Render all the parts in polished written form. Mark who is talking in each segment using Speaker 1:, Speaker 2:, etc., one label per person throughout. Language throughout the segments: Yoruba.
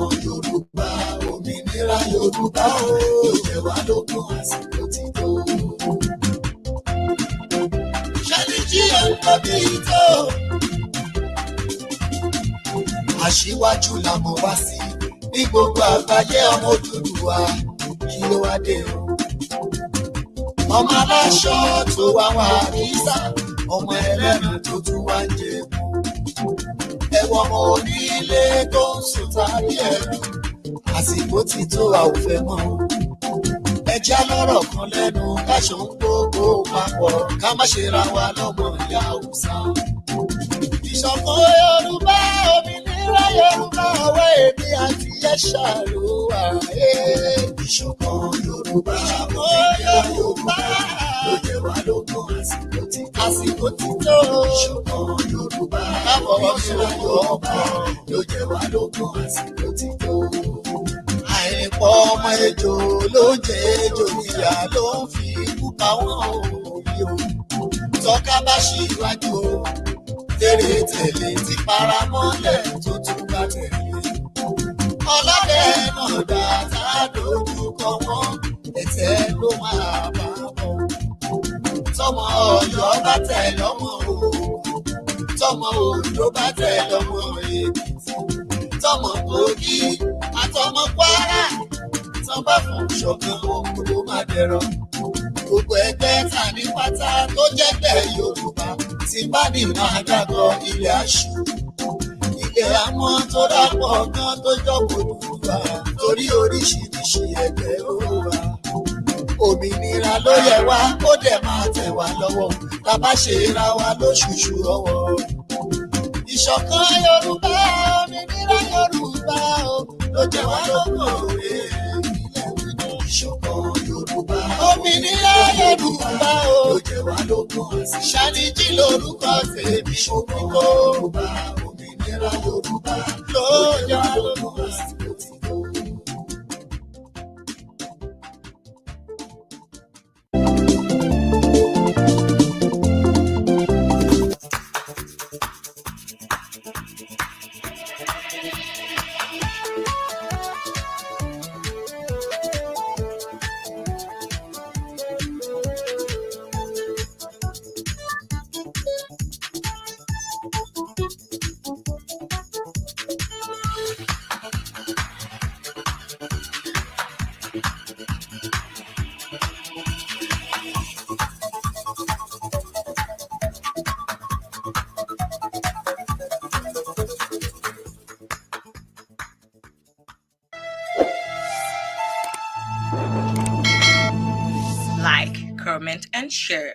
Speaker 1: ìṣọ̀kan Yorùbá òmìnira Yorùbá ló jẹ wá lógún àsìkò ti tó. ṣẹ́ni jí ọ̀pọ̀ bí tó aṣíwájú la mọ̀ wá sí ní gbogbo àgbáyé ọmọ Odùduwà kí ló wá dé o. ọmọ aláṣọ tó wá wá nísà ọmọ ẹlẹ́nu tó tún wá ń jẹ ẹ̀wọ̀n ọmọ onílé tó ń sùn tàbí ẹ̀rù àsìkò ti tó a ò fẹ́ mọ́ ẹjẹ́ lọ́rọ̀ kan lẹ́nu káṣọ ń gbogbo papọ̀ ká má ṣe ra wa lọ́mọ ìyá Haúsá. ìṣọ̀kan Yorùbá òmìnira Yorùbá ọwọ́ èmi àti ẹ̀ṣà ló wà. ìṣọ̀kan Yorùbá òmìnira Yorùbá ló jẹ wá lógún àsìkò ti tó. ìṣọ̀kan Yorùbá òmìnira Yorùbá ló jẹ wá lógún àsìkò ti tó. àìpọ̀ ọmọ ejò ló ń jẹ ejò níyà ló ń fi ikú pa wọ́n òbí o. tọ́ka bá ṣíwájú o tèrè tẹ̀lé ti para mọ́lẹ̀ tó tún bá tẹ̀lé. ọlọ́dẹ náà dá tá a dojú kọ wọ́n ẹ̀tẹ́ ló máa bá bọ̀. tọmọ Ọ̀yọ́ bá tẹ̀ lọ́mọ Ògùn tọmọ Oǹdó bá tẹ̀ lọ́mọ Èkìtì tọmọ Kogi àtọmọ Kwara tán bá fún ṣọ̀kan ohun gbogbo máa dẹ̀rọ̀. gbogbo ẹgbẹ́ ta ní pátá tó jẹ́gbẹ́ Yorùbá tí bá ní máa dàgọ́ ilé aṣù ilé àmọ́ tó dàpọ̀ gan tó jọ́pọ̀ Odùduwà torí oríṣiríṣi ẹgbẹ́ ó wà. òmìnira ló yẹ wá kó dẹ̀ máa tẹ̀ wá lọ́wọ́ tá bá ṣe ra wa lóṣooṣù ọwọ́. ìṣọ̀kan Yorùbá òmìnira Yorùbá ló jẹ wá lógún òwe ìṣọ̀kan Yorùbá òmìnira Yorùbá ló jẹ wá lógún ṣàníjì lórúkọ tèmi òmìnira òmìnira Yorùbá ló jẹ wá lógún àsìkò ti tó.
Speaker 2: Like, comment, and share.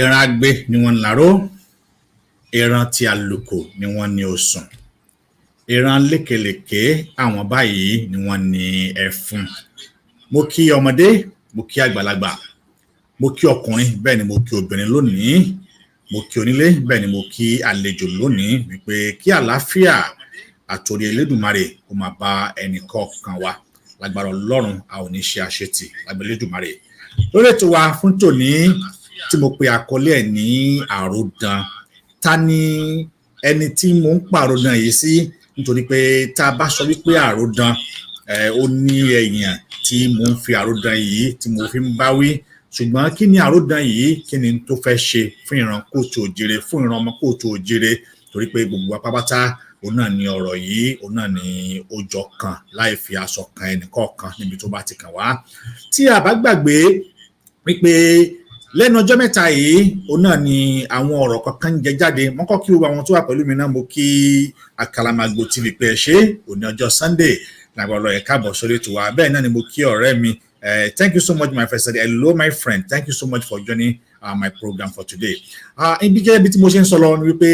Speaker 3: ẹran agbe ni wọ́n láró ẹran tí àlùkò ni wọ́n ní osùn ẹran lékelèké àwọn báyìí ni wọ́n ní ẹfun. mo kí ọmọdé mo kí àgbàlagbà mo kí ọkùnrin bẹ́ẹ̀ ni mo kí obìnrin lónìí mo kí onílé bẹ́ẹ̀ ni mo kí àlejò lónìí wípé kí àlàáfíà àtòrí Elédùmarè kó máa bá ẹnì kọ̀ọ̀kan wa lágbára Ọlọ́run a ò ní ṣe àṣetì lágbára Elédùmarè. Lórí ètò wa fún tòní tí mo pe àkọlé ẹ̀ ní àròdàn, ta ni ẹni tí mo ń pàròdàn yìí sí? Nítorí pé tá a bá sọ wípé àròdàn ó ní èèyàn tí mo ń fi àròdàn yìí tí mo fi ń bá wí, ṣùgbọ́n kí ni àròdàn yìí, kí ni tó fẹ́ ṣe fún ìran kóòtù òjìrè, fún ìran ọmọ kóòtù òjìrè? Torí pé gbogbo apápátá òun náà ni ọ̀rọ̀ yìí, òun náà ni ó jọ kan láì fi aṣọ kan ẹnìkọ̀ọ̀kan níbi tó bá ti kàn wá. Tí a bá gbàgbé wípé lẹ́nu ọjọ́ mẹ́ta yìí òun náà ni àwọn ọ̀rọ̀ kankan jẹ jáde. Mo kọ́ kí gbogbo àwọn tó wà pẹ̀lú mi náà, mo kí Àkàlàmàgbò TV pé ẹ ṣé, òní ọjọ́ Sunday lágbára ẹ káàbọ̀ sórí ètò wa. Bẹ́ẹ̀ náà ni mo kí ọ̀rẹ́ mi, thank you so much my friend. Hello my friend, thank you so much for joining my program for today. Ibi jẹ́ ibi tí mo ṣe ń sọ lọ ni wípé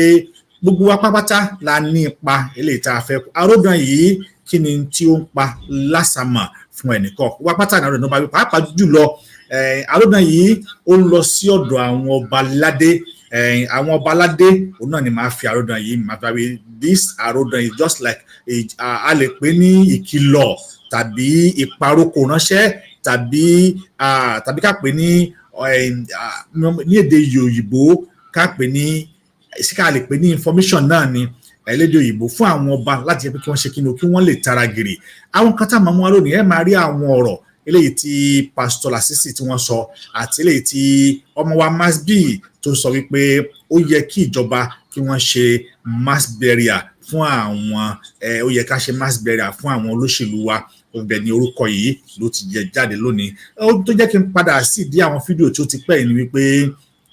Speaker 3: gbogbo wa pápátá la ní ipa eléyìí tá a fẹ́. Àròdàn yìí kí ni tí ó ń pa lásàmọ̀ fún ẹnìkan wa pátá náà ló bá wí, pàápàá jùlọ àròdàn yìí ó ń lọ sí ọ̀dọ̀ àwọn ọba aládé. Àwọn ọba aládé òun náà ni màá fi àròdàn yìí máa fi wí. This àròdàn is just like a lè pè ní ìkìlọ̀ tàbí ìparoko ránṣẹ́ tàbí ká pè ní èdè Yorùbá ká pè ní ká lè pè ní information náà ni ẹlẹ́dẹ̀ òyìnbó fún àwọn ọba láti jẹ́ pé kí wọ́n ṣe kíni, kí wọ́n lè tara gìrì. Àwọn kan tá a máa mú wá lónìí, ẹ máa rí àwọn ọ̀rọ̀ eléyìí tí Pastor Lasisi tí wọ́n sọ, àti eléyìí tí ọmọ wa Masbi tó sọ wípé ó yẹ kí ìjọba kí wọ́n ṣe mass burial fún àwọn ó yẹ ká ṣe mass burial fún àwọn olóṣèlú wa. Ọbẹ̀ ni orúkọ yìí ló ti jẹ jáde lónìí. Ó tó jẹ́ kí n padà sí ìdí àwọn fídíò tí ó ti pẹ́ yìí ni wípé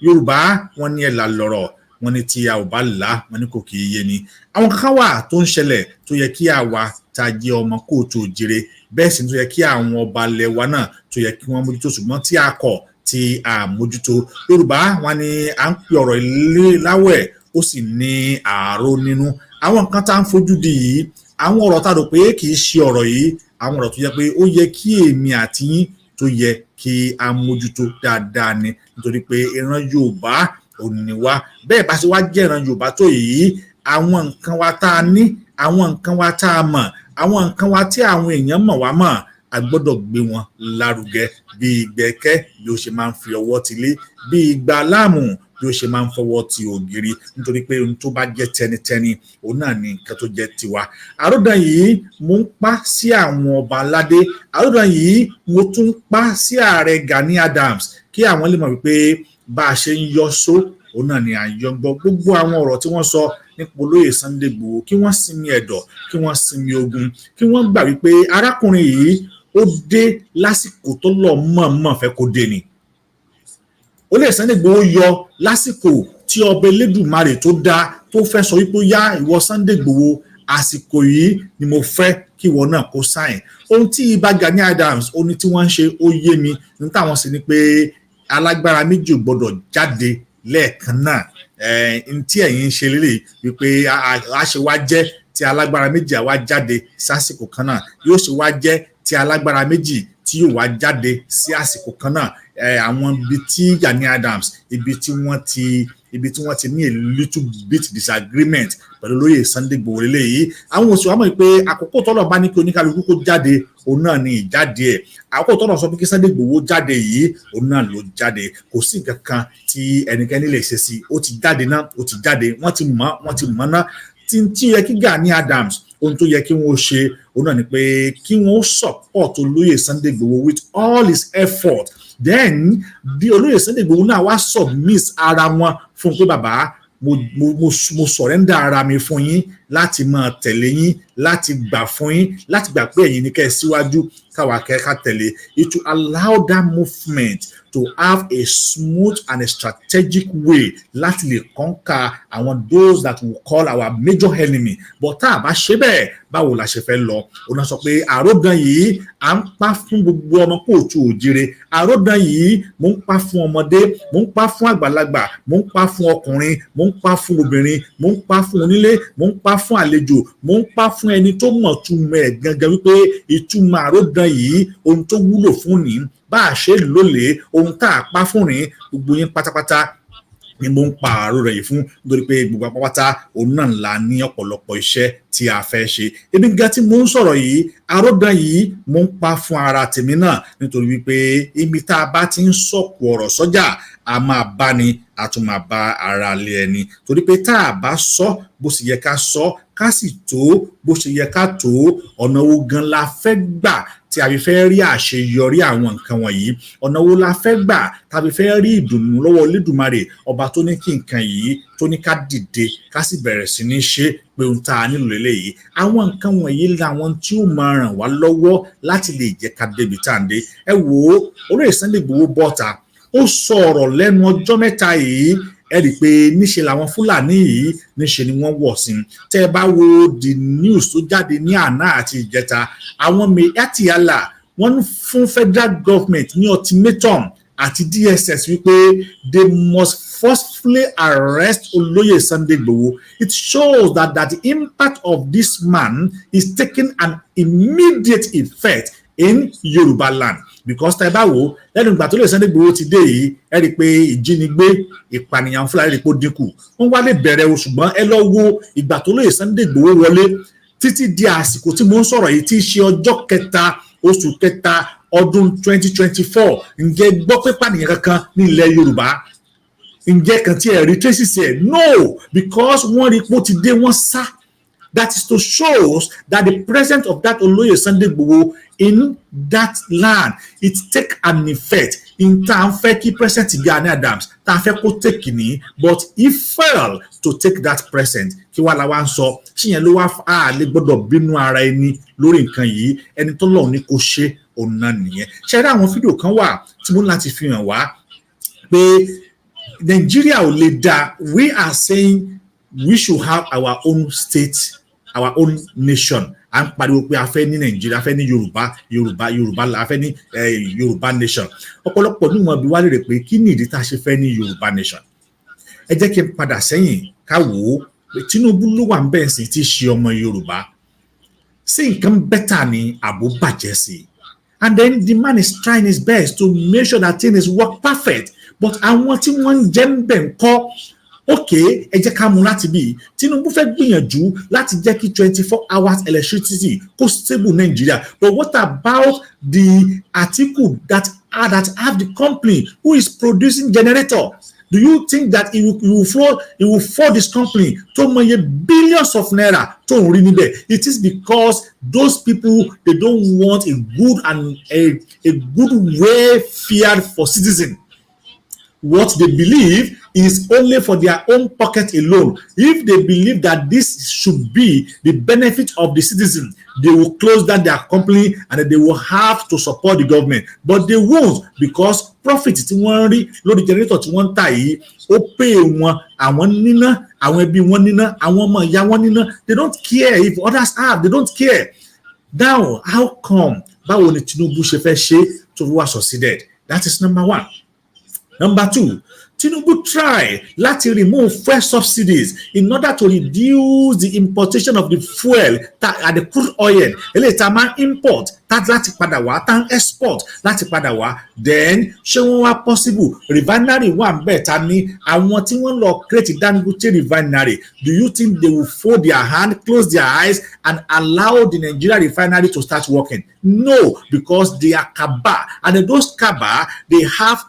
Speaker 3: Yorùbá wọ́n ní ẹ̀là lọ̀rọ̀, wọ́n ní tí a ò bá là wọ́n ní kò kì í yé ni. Àwọn kankan wà tó ń ṣẹlẹ̀ tó yẹ kí àwa tá jẹ́ ọmọ kóòtù òjìrè, bẹ́ẹ̀ sì tó yẹ kí àwọn ọba ilẹ̀ wa náà tó yẹ kí wọ́n mójútó, ṣùgbọ́n tí a kọ̀ tí a mójútó. Yorùbá wọ́n ní à ń pè ọ̀rọ̀ ilé láwẹ̀ ó sì ní àárò nínú. Àwọn nǹkan tá ń fojú di yìí, àwọn ọ̀rọ̀ tá rò pé kì í ṣe ọ̀rọ̀ yìí, àwọn ọ̀rọ̀ tó yẹ pé ó yẹ kí èmi àti yín tó yẹ kí a mójútó dáadáa ni. Nítorí pé ìran Yorùbá òní wa, bẹ́ẹ̀ bá ṣe wá jẹ́ ìran Yorùbá tó yìí, àwọn nǹkan wa tá a ní, àwọn nǹkan wa tá a mọ̀, àwọn nǹkan wa tí àwọn èèyàn mọ̀ wá mọ̀, a gbọ́dọ̀ gbé wọn lárugẹ. Bí ìgbẹ́kẹ́ bí ó ṣe máa ń fi ọwọ́ ti lé, bí ìgbà láàmù bí ó ṣe máa ń fọwọ́ ti ògiri. Nítorí pé ohun tó bá jẹ́ tẹnitẹni òun náà ni nǹkan tó jẹ́ tiwa. Àròdàn yìí mo ń pa sí àwọn ọba aládé, àròdàn yìí mo tún pa sí ààrẹ Gani Adams, kí àwọn lè mọ̀ wípé bá a ṣe ń yọ só òun náà ni à ń yọ gbọ́. Gbogbo àwọn ọ̀rọ̀ tí wọ́n sọ nípa olóyè Sunday Igboho, kí wọ́n sinmi ẹ̀dọ̀, kí wọ́n sinmi ogun, kí wọ́n gbà wípé arákùnrin yìí ó dé lásìkò tó lọ mọ̀ọ́mọ̀ fẹ́ kó dé ni. Olóyè Sunday Igboho yọ lásìkò tí ọba Elédùmarè tó dá tó fẹ́ sọ wípé yá ìwọ Sunday Igboho, àsìkò yìí ni mo fẹ́ kí ìwọ náà kó sáìn. Ohun tí ibà Gani Adams ó ní tí wọ́n ń ṣe ó yé mi. ní táwọn sì ni pé alágbára méjì ò gbọdọ̀ jáde lẹ́ẹ̀kan náà. Tí ẹ̀yin ń ṣe lélẹ̀ wípé a ṣe wá jẹ́ tí alágbára méjì àwa jáde sásìkò kan náà, yóò ṣe wá jẹ́ tí alágbára méjì tí yóò wá jáde sí àsìkò kan náà. Àwọn ibi tí Gani Adams ibi tí wọ́n ti ní a little bit disagreement pẹ̀lú olóyè Sunday Igboho lélẹ́yìí. Àwọn òṣèlú wa mọ̀ pé àkókò tọ́lọ̀ bá ní kí oníkálukú kó jáde òun náà ni ìjáde ẹ̀. Àkókò tọ́lọ̀ sọ pé kí Sunday Igboho jáde yìí òun náà ló jáde. Kò sí nǹkan kan tí ẹnikẹ́ni lè ṣe sí. Ó ti jáde náà, ó ti jáde, wọ́n ti mọ̀ náà. Tí yẹ kí Gani Adams ohun tó yẹ kí wọ́n ṣe òun náà ni pé kí wọ́n support olóyè Sunday Igboho with all his effort. Then bí olóyè Sunday Igboho náà wá submit ara wọn fún pé bàbá mo surrender ara mi fún yín láti máa tẹ̀lé yín, láti gbà fún yín, láti gbà pé ẹ̀yin ni kẹ́ ẹ síwájú káwa kẹ́ka tẹ̀lé. It will allow that movement to have a smooth and a strategic way láti lè conquer àwọn those that we call our major enemy. But tá a bá ṣe bẹ́ẹ̀, báwo la ṣe fẹ́ lọ? Ó náà sọ pé àròdàn yìí à ń pa fún gbogbo ọmọ kóòtù òjìrè. Àròdàn yìí mo ń pa fún ọmọdé, mo ń pa fún àgbàlagbà, mo ń pa fún ọkùnrin, mo ń pa fún obìnrin, mo ń pa fún onílé, mo ń pa fún àlejò, mo ń pa fún ẹni tó mọ̀ túmọ̀ ẹ̀ gangan wípé ìtumọ̀ àròdàn yìí ohun tó wúlò fún ni bá a ṣe lólè ohun tá a pa fún rìn gbogbo yín pátápátá ni mo ń pa àárò rẹ̀ yìí fún nítorí pé gbogbo apápátá òun náà ńlá ní ọ̀pọ̀lọpọ̀ iṣẹ́ tí a fẹ́ ṣe. Ebi gan tí mo ń sọ̀rọ̀ yìí Arodan yìí mo ń pa fún ara tèmi náà nítorí wípé ibi tá a bá ti ń sọ̀kò ọ̀rọ̀ sọ́jà a máa bá ni a tún máa bá ara lé ẹni torí pé tá a bá sọ bó sì yẹ ká sọ ká sì tó bó ṣe yẹ ká tó ọ̀nà wo gan la fẹ́ gbà tí a fi fẹ́ rí àṣeyọrí àwọn nǹkan wọ̀nyí ọ̀nà wo la fẹ́ gbà tá a fi fẹ́ rí ìdùnnú lọ́wọ́ Olódùmarè ọba tó ní kí nǹkan yìí tó ní ká dìde ká sì bẹ̀rẹ̀ sí ní ṣe pé ohun tá a nílò lélẹ́yìí àwọn nǹkan wọ̀nyí làwọn tí ó máa ràn wá lọ́wọ́ láti lè jẹ́ ká débi tá à ń dé. Ẹ wò ó olóyè Sunday Igboho bọ́ta ó sọ ọ̀rọ̀ lẹ́nu ọjọ́ mẹ́ta yìí ẹ rí i pé níṣe làwọn Fúlàní yìí níṣe ni wọ́n wọ̀ sí tẹ́ ẹ bá wo the news tó jáde ní àná àti ìjẹta àwọn Meyatiyala wọ́n ń fún federal government ní ultimatum àti DSS wípé they must forcefully arrest Olóyè Sunday Igboho. It shows that the impact of this man is taking an immediate effect in Yoruba land because tẹ́ bá wò lẹ́nu ìgbà tó lè Sunday Igboho ti dé yìí ẹ rí i pé ìjínigbé ìpànìyàn Fúlàní rí i pé ó dínkù wọ́n wá lè bẹ̀rẹ̀ o ṣùgbọ́n ẹ lọ wo ìgbà tó lè Sunday Igboho wọlé títí di àsìkò tí mo ń sọ̀rọ̀ yìí tí í ṣe ọjọ́ kẹta oṣù kẹta ọdún 2024 ǹjẹ́ gbọ́ pé pànìyàn kankan ní ilẹ̀ Yorùbá ǹjẹ́ kan tí ẹ rí tracy sí ẹ no because wọ́n rí i pé ó ti dé wọ́n sá. That is to show that the presence of that Olóyè Sunday Igboho in that land, it take an effect in tá à ń fẹ́ kí President Gani Adams tá a fẹ́ kó take ní but he failed to take that present kí wàá la wá ń sọ ṣìyẹn ló wá a lè gbọ́dọ̀ bínú ara ẹni lórí nǹkan yìí ẹni tó lọ́ọ̀ ní kó ṣe òun náà nìyẹn. ṣe rí àwọn fídíò kan wà tí mo ní láti fi hàn wá pé Nàìjíríà ò lè dá we are saying we should have our own state, our own nation. À ń pariwo pé a fẹ́ ní Nàìjíríà, a fẹ́ ní Yorùbá, a fẹ́ ní Yorùbá nation. Ọ̀pọ̀lọpọ̀ ní wọn bí wá lérè pé kí ni ìdí tá a ṣe fẹ́ ní Yorùbá nation. Ẹ jẹ́ kí n padà sẹ́yìn ká wò ó pé Tinubu ló wà ń bẹ̀ sí ti ṣe ọmọ Yorùbá. Sí nǹkan bẹ́tà ni àbò bàjẹ́ sí. And then the man is trying his best to make sure that things work perfect. But àwọn tí wọ́n ń jẹ́ ń bẹ̀ ń kọ́ okay ẹ jẹ́ ká mú láti bí Tinubu fẹ́ gbìyànjú láti jẹ́ kí 24 hours electricity kó stable Nigeria, but what about the Atiku that have the company who is producing generator? Do you think that he will fall this company to mọye billions of naira tó ń rí níbẹ̀? It is because those people they don't want a good and a good welfare for citizens. What they believe is only for their own pocket alone. If they believe that this should be the benefit of the citizen, they will close down their company and they will have to support the government. But they won't, because profit tí wọ́n rí lórí generator tí wọ́n ń tà yìí ó pay wọn, àwọn níná, àwọn ẹbí wọn níná, àwọn ọmọ ìyá wọn níná. They don't care if others have, they don't care. Now, how come báwo ni Tinubu ṣe fẹ́ ṣe tó fi wá succeeded? That is number one. Number two, Tinubu try láti remove fuel subsidies in order to reduce the importation of the fuel and the crude oil. Eléyìí tá a máa import láti padà wá tá export láti padà wá. Then ṣé wọ́n wá possible refinery wà ń bẹ̀ ta ní àwọn tí wọ́n lọ create Dangote refinery? Do you think they will fold their hand, close their eyes and allow the Nigeria refinery to start working? No, because they are Kaba, and those Kaba they have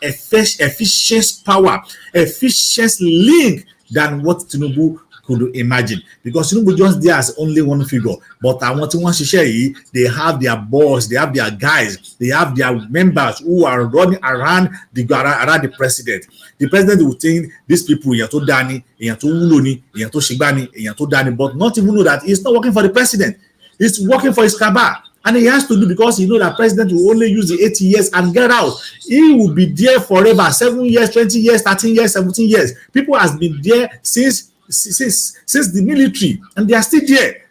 Speaker 3: efficient power, efficient link than what Tinubu could imagine, because Tinubu just there as only one figure. But I want to share here, they have their boss, they have their guys, they have their members who are running around the president. The president will think these people èèyàn tó dání, èèyàn tó wúlò ni, èèyàn tó ṣègbà ni, èèyàn tó dání, but not even know that he's not working for the president. He's working for his cabal. And he has to do because he knows that president will only use the 80 years and get out. He will be there forever, 7 years, 20 years, 13 years, 17 years. People has been there since the military, and they are still there.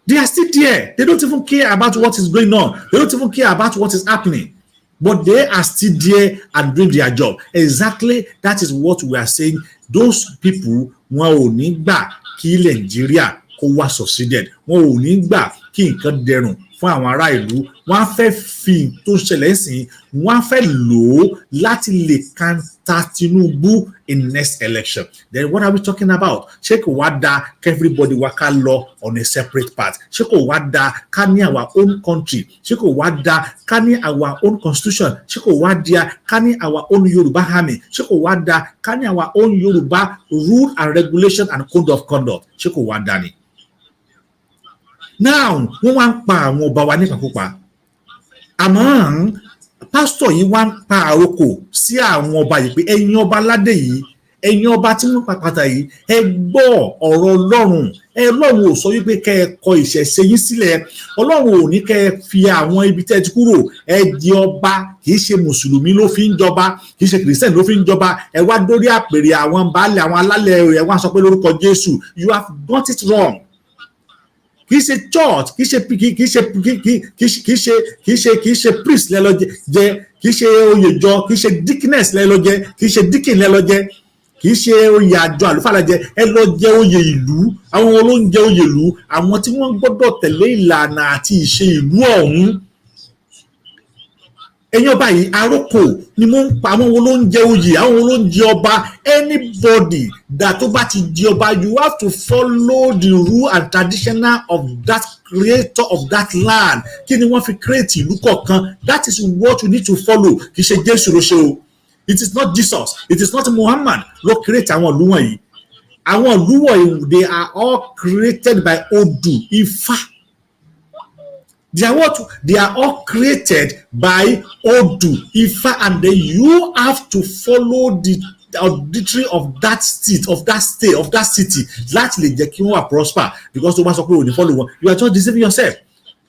Speaker 3: They are still there. They don't even care about what is going on. They don't even care about what is happening. But they are still there and doing their job. Exactly, that is what we are saying. Those people wọn ò ní gbà kí Nigeria kó wá succeeded. Wọn ò ní gbà kí nǹkan dẹrùn fún àwọn ará ìlú, wọ́n á fẹ́ fi tó ṣẹlẹ̀ sìn, wọ́n á fẹ́ lò ó láti lè kanta Tinubu in next election. Then what are we talking about? Ṣé kò wá dáa everybody wá ká lọ on a separate path? Ṣé kò wá dáa ká ní our own country? Ṣé kò wá dáa ká ní our own constitution? Ṣé kò wá dáa ká ní our own Yorùbá army? Ṣé kò wá dáa ká ní our own Yorùbá rule and regulation and code of conduct? Ṣé kò wá dáa ni? Now wọ́n wá ń pa àwọn ọba wa nípakúpa, àmọ́ pásítọ̀ yìí wá ń pa àrokò sí àwọn ọba yìí pé ẹ̀yin ọba aládé yìí, ẹ̀yin ọba tí wọ́n pàpàtà yìí, ẹ gbọ́ ọ̀rọ̀ Ọlọ́run. Ọlọ́run ò sọ wípé kẹ́ ẹ kọ ìṣẹ̀ṣe yín sílẹ̀, Ọlọ́run ò ní kẹ́ ẹ fi àwọn ibi tẹ́ ẹ ti kúrò ẹ di ọba. Kì í ṣe mùsùlùmí ló fi ń jọba, kì í ṣe kìrìsìtẹ́nì ló fi ń jọba. Ẹ wá dórí àpèrè àwọn baálẹ̀, àwọn alálẹ̀, ẹ wá sọ pé lórúkọ Jésù. You have got it wrong. Kì í ṣe church, kì í ṣe priest lẹ́lọ́jẹ́, kì í ṣe oyèjọ, kì í ṣe deaconess lẹ́lọ́jẹ́, kì í ṣe deacon lẹ́lọ́jẹ́, kì í ṣe oyè àjọ àlùfáà lẹ́jẹ́, ẹ lọ jẹ oyè ìlú. Àwọn olóúnjẹ oyè ìlú, àwọn tí wọ́n gbọ́dọ̀ tẹ̀lé ìlànà àti ìṣe ìlú ọ̀hún. Ẹ̀yin ọba yìí àròkò ni mo ń pa àwọn olóúnjẹ oyè, àwọn olóúnjẹ ọba. Anybody that tó bá ti di ọba, you have to follow the rule and traditional of that creator of that land. Kí ni wọ́n fi create ìlú kọ̀ọ̀kan? That is what you need to follow. Kì í ṣe Jésù ló ṣe o. It is not Jesus, it is not Muhammad ló create àwọn ìlú wọ̀nyí. Àwọn ìlú wọ̀nyí, they are all created by Odu, Ifá. They are what? They are all created by Odu, Ifa, and then you have to follow the auditory of that state, of that city. Láti lè jẹ́ kí wọ́n wà prosper. Because tó bá sọ pé o ní follow wọn, you are just deceiving yourself.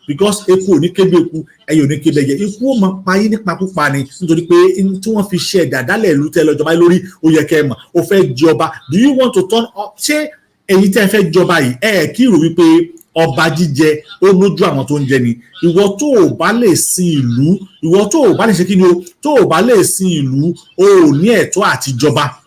Speaker 3: Because eku ò ní kébé eku, ẹyẹ ò ní kébé ẹyẹ. Ikú ó máa pa yín nípa púpa ni, nítorí pé tí wọ́n fi ṣe ẹ̀dá dálẹ̀ ìlú tẹ́ lọ́jọba lórí, ó yẹ kẹ́ ẹ mọ̀. O fẹ́ jọba. Do you want to turn up? Ṣé èyí tẹ́ fẹ́ jọba yìí, kí rò wípé ọba jíjẹ ó lójú àwọn tó ń jẹ ni? Ìwọ tó ò bá lè sin ìlú, ìwọ tó ò bá lè ṣe kí ni o, tó ò bá lè sin ìlú, o ò ní ẹ̀tọ́ àti jọba.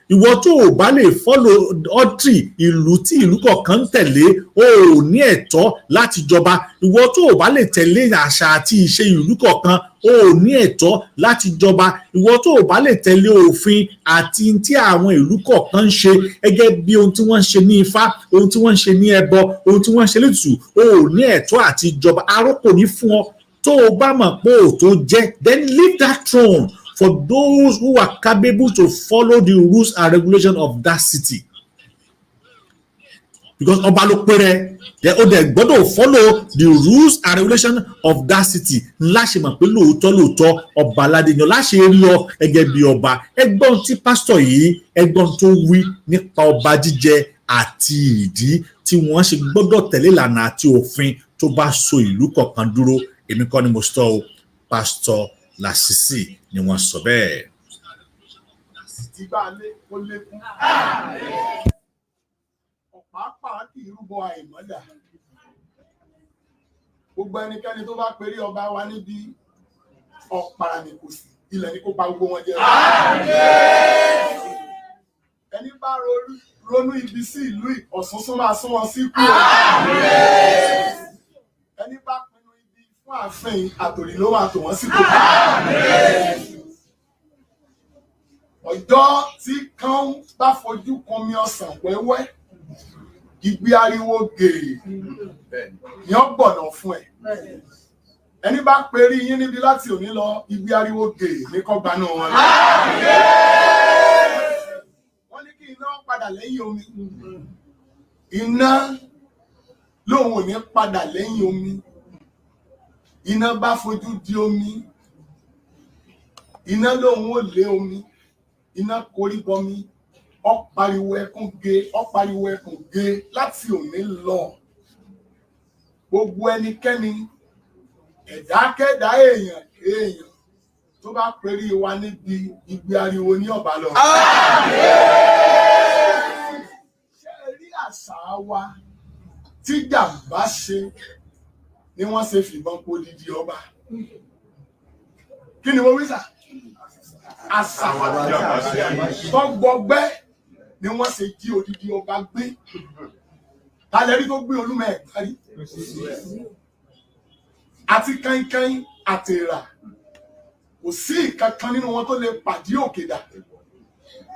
Speaker 3: Ìwọ tó ò bá lè follow ọtí ìlú tí ìlú kọ̀ọ̀kan ń tẹ̀lé, o ò ní ẹ̀tọ́ láti jọba. Ìwọ tó ò bá lè tẹ̀lé àṣà àti ìṣe ìlú kọ̀ọ̀kan, o ò ní ẹ̀tọ́ láti jọba. Ìwọ tó ò bá lè tẹ̀lé òfin àti tí àwọn ìlú kọ̀ọ̀kan ń ṣe, gẹ́gẹ́ bí ohun tí wọ́n ń ṣe ní Ifá, ohun tí wọ́n ń ṣe ní ẹbọ, ohun tí wọ́n ń ṣe létùtù, o ò ní ẹ̀tọ́ àti jọba. Àròkò ní fún ọ. Tó o bá mọ̀ pé o tó jẹ́, then leave that throne for those who are capable to follow the rules and regulations of that city. Because ọba ló péré, ó dẹ̀ gbọ́dọ̀ follow the rules and regulations of that city. Láṣẹ mọ̀ pé lóòótọ́ ọba aládé yan, láṣẹ rí ọ gẹ́gẹ́ bí ọba. Ẹgbọ́n tí pásítọ̀ yìí, ẹgbọ́n tó wí nípa ọba jíjẹ àti ìdí tí wọ́n ṣe gbọ́dọ̀ tẹ̀lé ìlànà àti òfin tó bá so ìlú kọ̀ọ̀kan dúró. Èmi kọ́ ni mo sọ o, pásítọ̀ Lásìsì ni wọ́n sọ bẹ́ẹ̀.
Speaker 1: Ọ̀pá kì í rúbọ àìmọ́dà. Gbogbo ẹnikẹ́ni tó bá perí ọba wa níbi ọ̀pára ni kò sí, ilẹ̀ ni kó pa gbogbo wọn jẹ. Ẹni bá ronú ibi sí ìlú Ọ̀ṣun sún máa sún wọn sí ikú. Ẹni bá pinnu ibi fún ààfin Àtòrí ló máa tò wọ́n sí ikú. Ọjọ́ tí kán bá fojú kan mi ọsàn wẹ́wẹ́, ìgbé ariwo gèrè ni ó gbọ̀nà fún ẹ. Ẹni bá perí yín níbi láti òní lọ, ìgbé ariwo gèrè ní kó gbanú wọn. Wọ́n ní kí iná padà lẹ́yìn omi. Iná lóun ò ní padà lẹ́yìn omi. Iná bá fojú di omi. Iná lóun ò lé omi. Iná korí bọmi. Ó pariwo ẹkún gé láti òní lọ. Gbogbo ẹnikẹ́ni, ẹ̀dákẹ́dá èèyàn tó bá perí wa níbi ìgbé ariwo ní ọ̀bá lọ. Ṣé rí àṣà wa tí jàmbá ṣe ni wọ́n ṣe fìbọn po odidi ọba? Kí ni mo wí sà? Àṣà tó gbọgbẹ́ ni wọ́n ṣe jí odidi ọba gbé. Tàlẹ́rí tó gbé Olúmọ Ẹ̀gbá rí.
Speaker 4: àti kankan àtèrà kò sí ìkankan nínú wọn tó lè pàdé òkè dà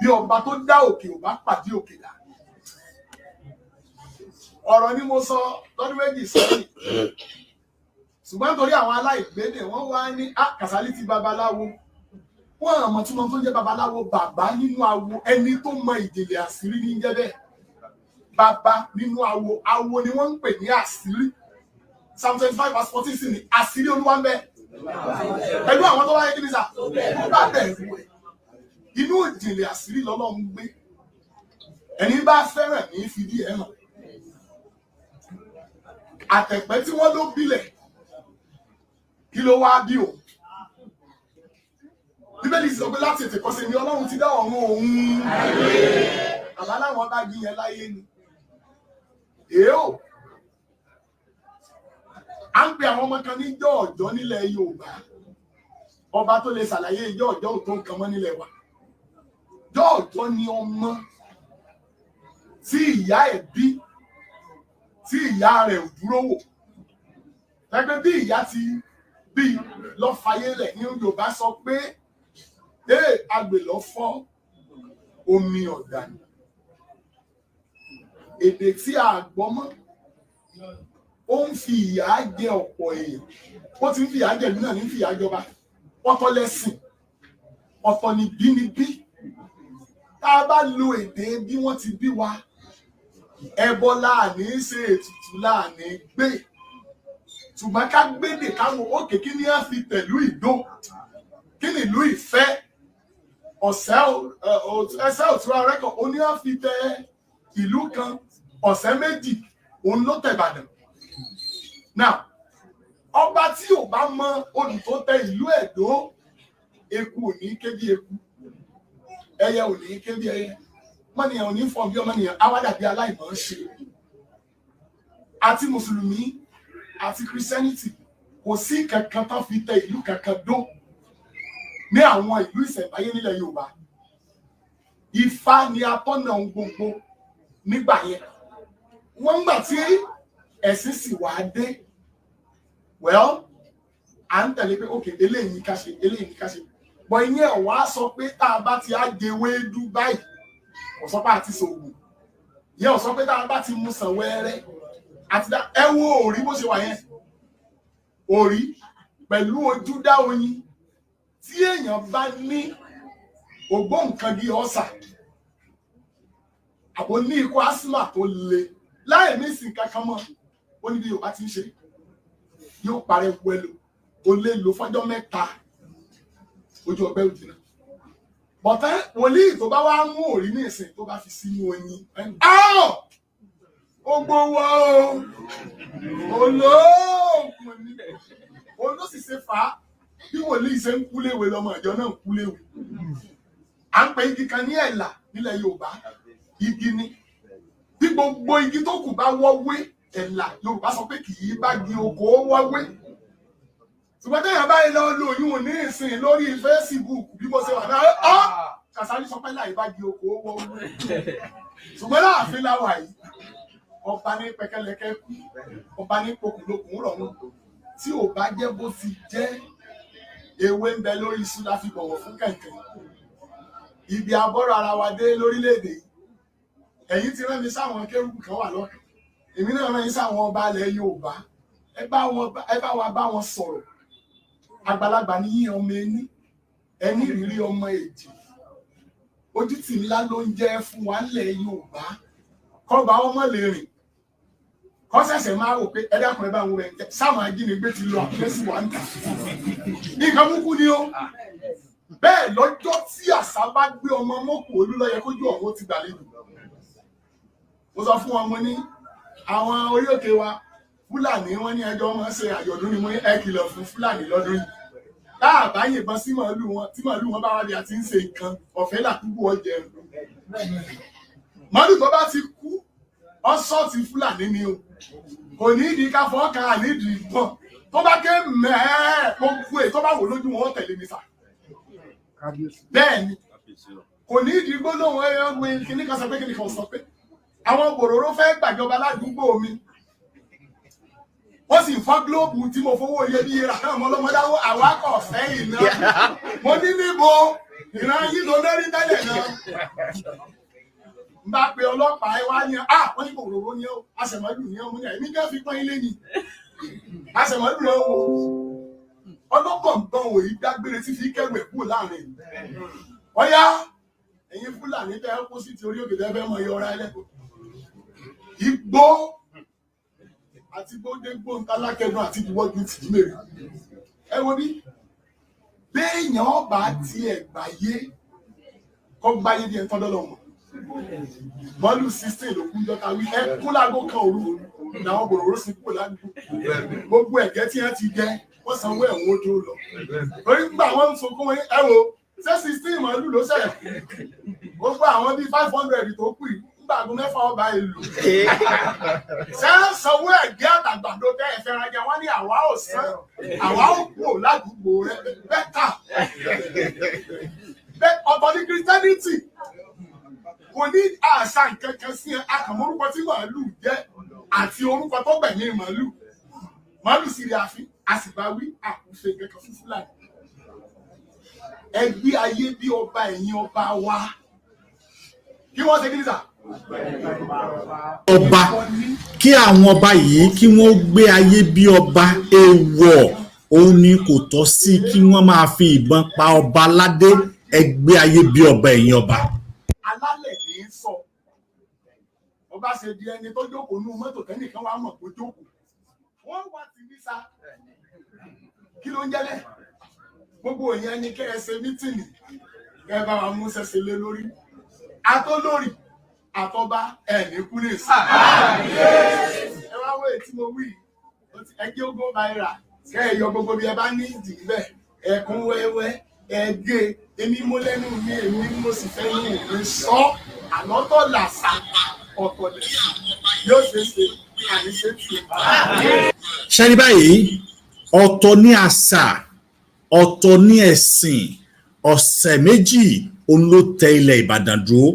Speaker 4: bí ọba tó dá òkè ò bá pàdé òkè dà. Ọ̀rọ̀ ni mo sọ lọ́dún méjì sẹ́yìn ṣùgbọ́n nítorí àwọn aláìgbédè wọ́n wá ní Kàsálí ti babaláwo wọ́n àmọ́ tí wọ́n tó jẹ́ babaláwo bàbá nínú awo ẹni tó mọ ìjìnlẹ̀ àṣírí ní jẹ́ bẹ́ẹ̀ bàbá nínú awo ni wọ́n ń pè ní àṣírí. Psalm 25:14 sì ni àṣírí Olúwa ń bẹ pẹ̀lú àwọn tó wáyé kí ni sà bá bẹ̀rù ẹ̀ inú ìjìnlẹ̀ àṣírí lọ́lọ́run gbé ẹni bá fẹ́ràn ní fìdí ẹ̀ hàn. Àtẹ̀pẹ́ tí wọ́n ló bílẹ̀ kí ló wá bí o Bíbélì sọ pé láti ètè kọ́sẹ̀ ni Ọlọ́run ti dá ọ̀run òun àbá láwọn bá di yẹn láyé ni èèó à ń pe àwọn ọmọ kan ní jọ́ọ̀jọ́ nílẹ̀ Yorùbá ọba tó lè ṣàlàyé jọ́ọ̀jọ́ ò tó nǹkan mọ́ nílẹ̀ wa. Jọ́ọ̀jọ́ ni ọmọ tí ìyá ẹ̀ bí tí ìyá rẹ̀ ò dúró wò gẹ́gẹ́ bí ìyá ti bí lọ́fàyé lẹ̀ ní Yorùbá sọ pé agbè lọ fọ́ omi ọ̀dà ni èdè tí a gbọ́ mọ́ ó ń fi ìyà jẹ ọ̀pọ̀ èèyàn ó ti ń fi ìyà jẹ ìlú náà ní fi ìyà jọba ọ̀tọ̀ lẹ́sìn ọ̀tọ̀ ni bínibí tá a bá lo èdè bí wọ́n ti bí wa ẹbọ láàní ṣe ètùtù láàní gbé ṣùgbọ́n ká gbédè káwọn òkè kí ni a fi tẹ̀lú ìdó kí ni ìlú Ìfẹ́ ẹsẹ̀ òtúrà rẹ́kọ̀ ó ní a fi tẹ ìlú kan ọ̀sẹ̀ méjì òun ló tẹ̀ Ìbàdàn. Now ọba tí ò bá mọ olùtó tẹ ìlú Ẹdó eku ò ní ké bí eku ẹyẹ ò ní ké bí ẹyẹ mọ́nìyàn ò ní fọ́ bí ọmọnìyàn awádàbí aláìmọ̀ ṣe. Àti mùsùlùmí àti Christianity kò sí kankan tán fi tẹ ìlú kankan dó ní àwọn ìlú ìṣẹ̀ǹbáyé nílẹ̀ Yorùbá. Ifá ni atọ́nà ohun gbogbo nígbà yẹn wọ́n gbà tí ẹ̀sìn sì wá dé à ń tẹ̀lé pé ok eléyìí ká ṣe eléyìí ká ṣe bọ̀ ìyẹn ọ̀wá sọ pé tá a bá ti á de wéédú báyìí kò sọ pé àti sògùn ìyẹn ò sọ pé tá a bá ti mú sàn wẹ́rẹ́ àti ẹ wo òrí bó ṣe wà yẹn òrí pẹ̀lú ojú dá oyin tí èèyàn bá ní ògbóǹkangí ọ̀sà àbò ní ikú asthma tó le láì ní ìsìn kankan mọ́ ó ní bí Yorùbá ti ń ṣe yóò parẹ́ wẹ́lò ó lè lò fọ́jọ́ mẹ́ta ojú ọgbẹ́ òdì náà bọ̀tẹ́ wòlíì tó bá wá mú òrí ní ìsìn tó bá fi sínú oyin ó gbowó olóògùn ni òun ló sì ṣe fà á bí wòlíì ṣe ń kúléwé lọmọ ìjọ náà ń kúléwé à ń pe igi kan ní ẹ̀là nílẹ̀ Yorùbá igi ni bí gbogbo igi tó kù bá wọ́wé ẹ̀là Yorùbá sọ pé kì í bá gi oko wọ́wé ṣùgbọ́n téèyàn báyìí lọ lo oyún ní ìsìn lórí Facebook bí mo ṣe wà náà Kàsálí sọ pé láì bá gi oko wọ́wé ṣùgbọ́n láàfin láwà yìí ọba ní pẹkẹlẹkẹ kú ọba ní pokùnlokùn rọrùn tí ò bá jẹ́ bó ti jẹ́ ewé ń bẹ lórí iṣu la fi bọ̀wọ̀ fún kẹ̀kẹ́ ibi abọ́rọ̀ ara wa dé lórílẹ̀‐èdè ẹ̀yin ti rán mi sáwọn kérúbù kan wà lọ́kàn èmi náà rán yín sáwọn ọba ilẹ̀ Yorùbá ẹ bá wa bá wọn sọ̀rọ̀ àgbàlagbà ní yín ọmọ ẹni ìrírí ọmọ èjì ojú tì ńlá ló ń jẹ́ fún wa ilẹ̀ Yorùbá kọ́ba ọmọ lè rìn kọ́ ṣẹ̀ṣẹ̀ máa rò pé ẹ̀dá kan ẹ̀ bá wọn rẹ̀ sáwọn ajínigbé ti lọ àpẹẹsì wà ń tà nǹkan múkú ni ó bẹ́ẹ̀ lọ́jọ́ tí àṣà bá gbé ọmọ mọ́kù olúlọ́yẹ kójú ọ̀hún ti gbàlejò mo sọ fún wọn mo ní àwọn orí òkè wa Fúlàní wọn ní ẹjọ́ wọn ṣe àjọ̀dún ni mo ní ẹ kìlọ̀ fún Fúlàní lọ́dún yìí táà bá yìnbọn sí màálù wọn tí màálù wọn bá wà bí a ti ń ṣe nǹkan ọ̀fẹ́ làkúgbò ọjẹ màálù tó bá ti kú ọ̀ṣọ́ọ̀tì Fúlàní ni o kò ní ìdí ká fọ́ ká nídìí ìbọn tó bá ké mẹ́ẹ̀ẹ́ gbogbo èyí tó bá wò lójú wọn tẹ̀lé mi sà bẹ́ẹ̀ ni kò ní ìdí gbólóhùn ẹ̀yọ́ kíní kan sọ pé kíní kan sọ pé àwọn bòròró fẹ́ gbàjọba ládùúgbò mi wọ́n sì fọ́ gílóòbù tí mo fowó iye bí ra náà mọ́lọ́mọdáwó àwákọ̀ sẹ́yìn náà mo ní níbo ìran yìí ló lórí tẹ́lẹ̀ náà n bá pe ọlọ́pàá ẹ wá ní wọ́n ní kòkòrò ní ó àṣẹmọ́dù ní ọmọ ní ẹ̀mí jẹ́ fi pọ́n ilé ni àṣẹmọ́dù náà wò ọlọ́kọ̀ọ̀gbọ̀n òyì dágbére tí fi kẹ́rù ẹ̀ kúrò láàrin ọ̀yá ẹ̀yin Fúlàní tẹ́ kó sí ti orí òkè tẹ́ fẹ́ mọ iye ọ̀rá ẹlẹ́kọ̀ọ́ igbó àti gbódégbó ntálákẹ́dùn àti ìwọ́jú tìjú mèrè ẹ wo bí béèyàn ọba tiẹ̀ gbáyé kọ́ gbáyé bí ẹ̀ tán dọ́lọ́ mọ́ mọ́lù 16 ló kú jọta wí ẹkún lágó kan òru làwọn bòròró sí kúrò ládùúgbò gbogbo ẹ̀gẹ́ tí wọ́n ti jẹ wọ́n sanwó ẹ̀wọ̀n tó lọ orí gbà wọ́n ń sunkún wọn ẹ wo ṣé 16 mọ́lù ló ṣẹ̀ gbogbo àwọn bíi 500 tó kù yìí gbàgbọ́ mẹ́fà ọba ìlú ṣé sanwó ẹ̀gẹ́ àtàgbàdo tẹ́ ẹ fẹ́ràn jẹ wọ́n ní àwa ò san àwa ò kú ládùúgbò rẹ bẹ́tà ọ̀tọ̀ ní Christianity kò ní àṣà nkankan sí akàmọ́ orúkọ tí màálù jẹ́ àti orúkọ tó gbẹ̀mí màálù sì rí àfin àsìbáwí àkùnfẹ kankan fún Fúlàní ẹgbẹ́ ayé bí ọba ẹ̀yìn ọba wa kí wọ́n ṣe kí ní sà.
Speaker 3: ọba kí àwọn ọba yìí kí wọ́n gbé ayé bí ọba èèwọ̀ òun ni kò tọ́ sí kí wọ́n máa fi ìbọn pa ọba ládé ẹgbẹ́ ayé bí ọba ẹ̀yìn ọba.
Speaker 4: alálẹ̀ ní í sọ ọba ṣe di ẹni tó jókòó nú mọ́tò tẹ́nìkan wàá mọ̀ pé jókòó wọ́n wá ti ní sá kí ló ń jẹ́lẹ̀ gbogbo ìyẹn ni kẹ́ ẹ ṣe mítìnì kẹ́ ẹ bá wa mú ṣẹṣẹ lé lórí atólórí àtọba ẹ̀ní kú ní ìsìn ẹ wá wọ ètí mo wí ẹgbẹ́ ogún náírà kẹ́ ẹ yọ gbogbo bí ẹ bá ní ìdí bẹ́ẹ̀ ẹ̀kún wẹ́wẹ́ ẹgbẹ́ èmi mo lẹ́nu mi èmi mo sì fẹ́ ní ìwé sọ àlọ́tọ̀ làṣà ọ̀tọ̀ lẹ́sìn yóò ṣe ṣe àníṣe tiẹ̀.
Speaker 3: ṣé ní báyìí ọ̀tọ̀ ní àṣà ọ̀tọ̀ ní ẹ̀sìn ọ̀sẹ̀ méjì òun ló tẹ ilẹ̀ Ìbàdàn dúró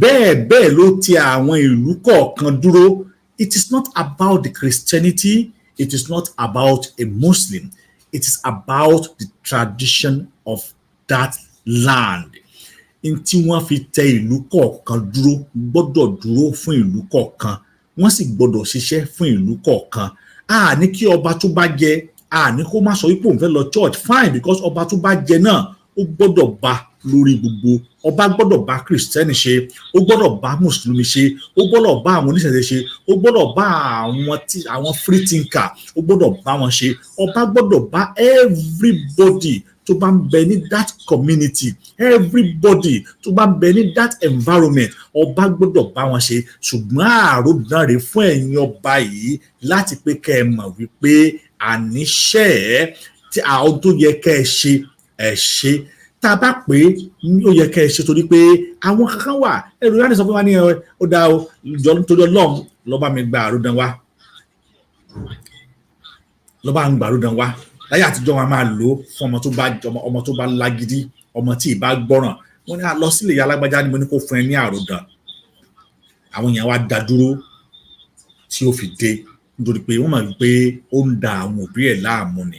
Speaker 3: bẹ́ẹ̀ ló ti àwọn ìlú kọ̀ọ̀kan dúró. It is not about the Christianity, it is not about a Muslim, it is about the tradition of that land. In tí wọ́n fi tẹ ìlú kọ̀ọ̀kan dúró gbọ́dọ̀ dúró fún ìlú kọ̀ọ̀kan wọ́n sì gbọ́dọ̀ ṣiṣẹ́ fún ìlú kọ̀ọ̀kan. A ní kí ọba tó bá jẹ a ní kó má sọ wípé òun fẹ́ lọ church fine because ọba tó bá jẹ náà ó gbọ́dọ̀ bá lórí gbogbo ọba gbọ́dọ̀ bá Kristẹni ṣe ó gbọ́dọ̀ bá Mùsùlùmí ṣe ó gbọ́dọ̀ bá àwọn oníṣẹ̀ṣe ṣe ó gbọ́dọ̀ bá àwọn free thinker ó gbọ́dọ̀ bá wọn ṣe ọba gbọ́dọ̀ bá everybody tó bá ń bẹ ní that community everybody tó bá ń bẹ ní that environment ọba gbọ́dọ̀ bá wọn ṣe ṣùgbọ́n àròdàn rẹ̀ fún ẹ̀yin ọba yìí láti pé kẹ́ ẹ mọ̀ wípé àníṣe tí àwọn tó yẹ kẹ́ ẹ ṣe ẹ ṣe tá a bá pé ó yẹ kẹ́ ẹ ṣe torí pé àwọn kankan wà ẹrù yára sọ fún wa ní ó dá o jọ nítorí Ọlọ́run lọ́ba mi gba àròdàn wa lọ́ba ń gba àròdàn wa láyé àtijọ́ wọn máa lò fún ọmọ tó bá lágídí ọmọ tí ì bá gbọ́ràn wọn ní a lọ sílé alágbájá ni mo ní kó fún ẹ ní àròdàn àwọn èèyàn wa dá dúró tí ó fi dé nítorí pé wọ́n mọ̀ wípé ó ń da àwọn òbí ẹ̀ láàmú ni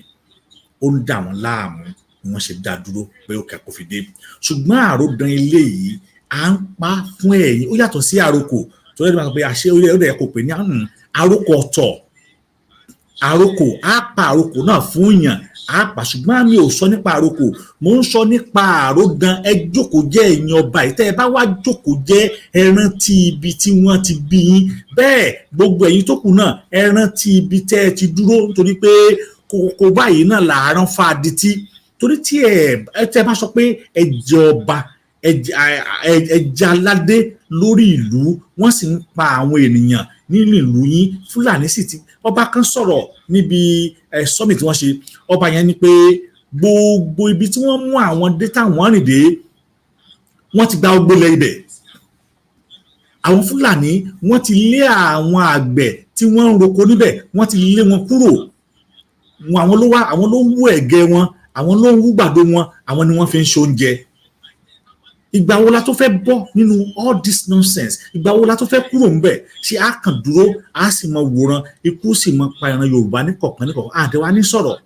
Speaker 3: ó ń dà wọ́n láàmú ni wọ́n ṣe dá dúró pé ó kẹ́kọ̀ọ́ fi dé ṣùgbọ́n àròdàn ilé yìí à ń pa fún ẹ̀yìn ó yàtọ̀ sí àròkò tó yẹ kó pé àṣẹ ó yẹ kó pè ní àròkò ọ̀tọ̀ àròkò á pa àròkò náà fún yàn á pa ṣùgbọ́n mi ò sọ nípa àròkò mo ń sọ nípa àròdàn ẹ jókòó jẹ́ ẹ̀yin ọba yìí tẹ́ ẹ bá wá jókòó jẹ́ ẹ rántí ibi tí wọ́n ti bí yín bẹ́ẹ̀ gbogbo ẹ̀yin tó kù náà ẹ rántí ibi tẹ́ ẹ ti dúró nítorí pé kò báyìí náà làárọ̀ fa adití torí tí ẹ bá sọ pé ẹ jẹ ọba ẹ jẹ aládé lórí ìlú wọ́n sì ń pa àwọn ènìyàn nínú ìlú yín Fúlàní sì ti ọba kan sọ̀rọ̀ níbi summit wọ́n ṣe ọba yẹn ni pé gbogbo ibi tí wọ́n mú àwọn data wọ́n rìn dé wọ́n ti gba ogbélé ibẹ̀ àwọn Fúlàní wọ́n ti lé àwọn àgbẹ̀ tí wọ́n ń roko níbẹ̀ wọ́n ti lé wọn kúrò àwọn ló ń wú ẹ̀gẹ́ wọn àwọn ló ń wú gbàdo wọn àwọn ni wọ́n fi ń ṣe oúnjẹ ìgbà wo la tó fẹ́ bọ́ nínú all this nonsense, ìgbà wo la tó fẹ́ kúrò ńbẹ̀, ṣé a kàn dúró a sì mọ wòran ikú sì mọ pa ìran Yorùbá ní kọ̀ọ̀kan àdéhùn ní sọ̀rọ̀.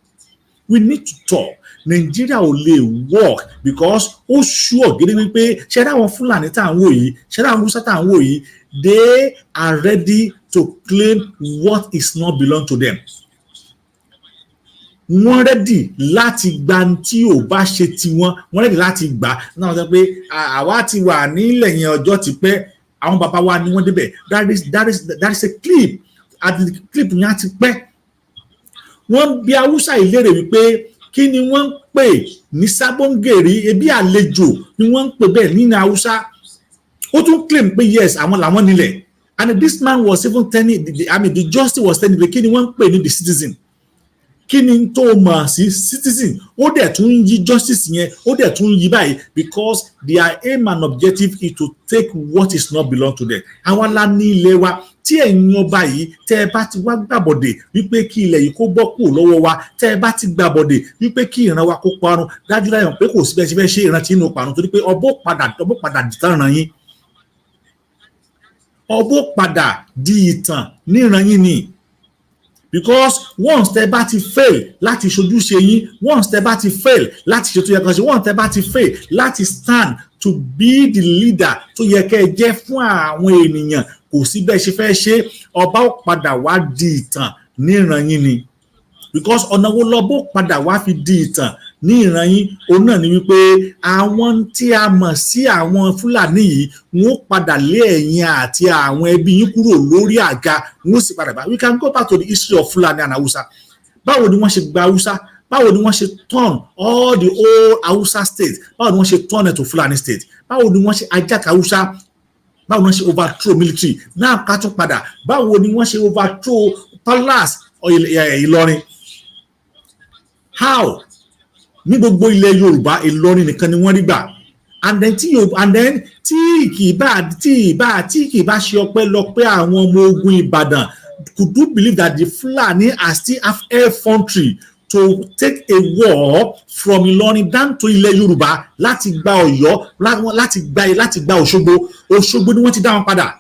Speaker 3: We need to talk. Nigeria ò lè work because ó sure gidi wípé ṣé dáwọn Fúlàní tá à ń wò yìí, ṣé dáwọn Hausa tá à ń wò yìí, they are ready to claim what is not belong to them. Wọ́n ready láti gba tí ò bá ṣe tiwọn, wọ́n ready láti gbà náà sọ pé àwa ti wà nílẹ̀ yẹn ọjọ́ ti pẹ́, àwọn bàbá wa ni wọ́n débẹ̀. That is a clip, àti clip yẹn á ti pẹ́. Wọ́n bí Hausa ìlérè wípé kí ni wọ́n ń pè ní sábóngèrè, ebi àlejò ni wọ́n ń pè bẹ́ẹ̀ nínú Hausa. Ó tún claim pé yes àwọn làwọn nílẹ̀, and this man was even telling the justice was telling pé kí ni wọ́n ń pè ní the citizen, kí ni tó mọ̀ sí citizen. Ó dẹ̀ tún yí justice yẹn, ó dẹ̀ tún yí báyìí because their aim and objective is to take what is not belong to them. Àwọn la ní ilé wa, tí ẹ̀yin ọba yìí tẹ́ ẹ bá ti wá gbàbọ̀dè wípé kí ilẹ̀ yìí kó bọ́ kúrò lọ́wọ́ wa, tẹ́ ẹ bá ti gbàbọ̀dè wípé kí ìran wa kó parun, dájúdájú pé kò sí bẹ́ẹ̀ ṣe fẹ́ ṣe ìran tí inú parun, torí pé ọbọ̀ padà dìtàn ìran yín, ọbọ̀ padà di ìtàn ní ìran yín ni. Because once tẹ́ bá ti fail láti ṣojúṣe yín, once tẹ́ bá ti fail láti ṣètò yẹ kan ṣe, once tẹ́ bá ti fail láti stand to be the leader tó yẹ kẹ́ ẹ jẹ́ fún àwọn ènìyàn, kò sí bẹ́ẹ̀ ṣe fẹ́ ṣe, ọba ó padà wá di ìtàn ní ìran yín ni. Because ọ̀nà wo lọ́bọ̀ padà wá fi di ìtàn ní ìran yín, òun náà ni wípé àwọn tí a mọ̀ sí àwọn Fúlàní yìí wọ́n padà lé ẹ̀yin àti àwọn ẹbí yín kúrò lórí àga, wọ́n sì padà bá. We can go back to the history of Fulani and Hausa. Báwo ni wọ́n ṣe gba Hausa, báwo ni wọ́n ṣe turn all the old Hausa states, báwo ni wọ́n ṣe turn it to Fulani state, báwo ni wọ́n ṣe ajak Hausa, báwo ni wọ́n ṣe overthrow military, náà ká tún padà báwo ni wọ́n ṣe overthrow palace Ìlọrin. How? Ní gbogbo ilẹ̀ Yorùbá Ìlọrin nìkan ni wọ́n rí gbà, and then tí kì í bá ṣe ọpẹ́lọpẹ́ àwọn ọmọ ogun Ìbàdàn, could you believe that the Fulani are still have effrontery to take a war from Ìlọrin down to ilẹ̀ Yorùbá láti gba Ọ̀yọ́, láti gba Òṣogbo ni wọ́n ti dá wọn padà.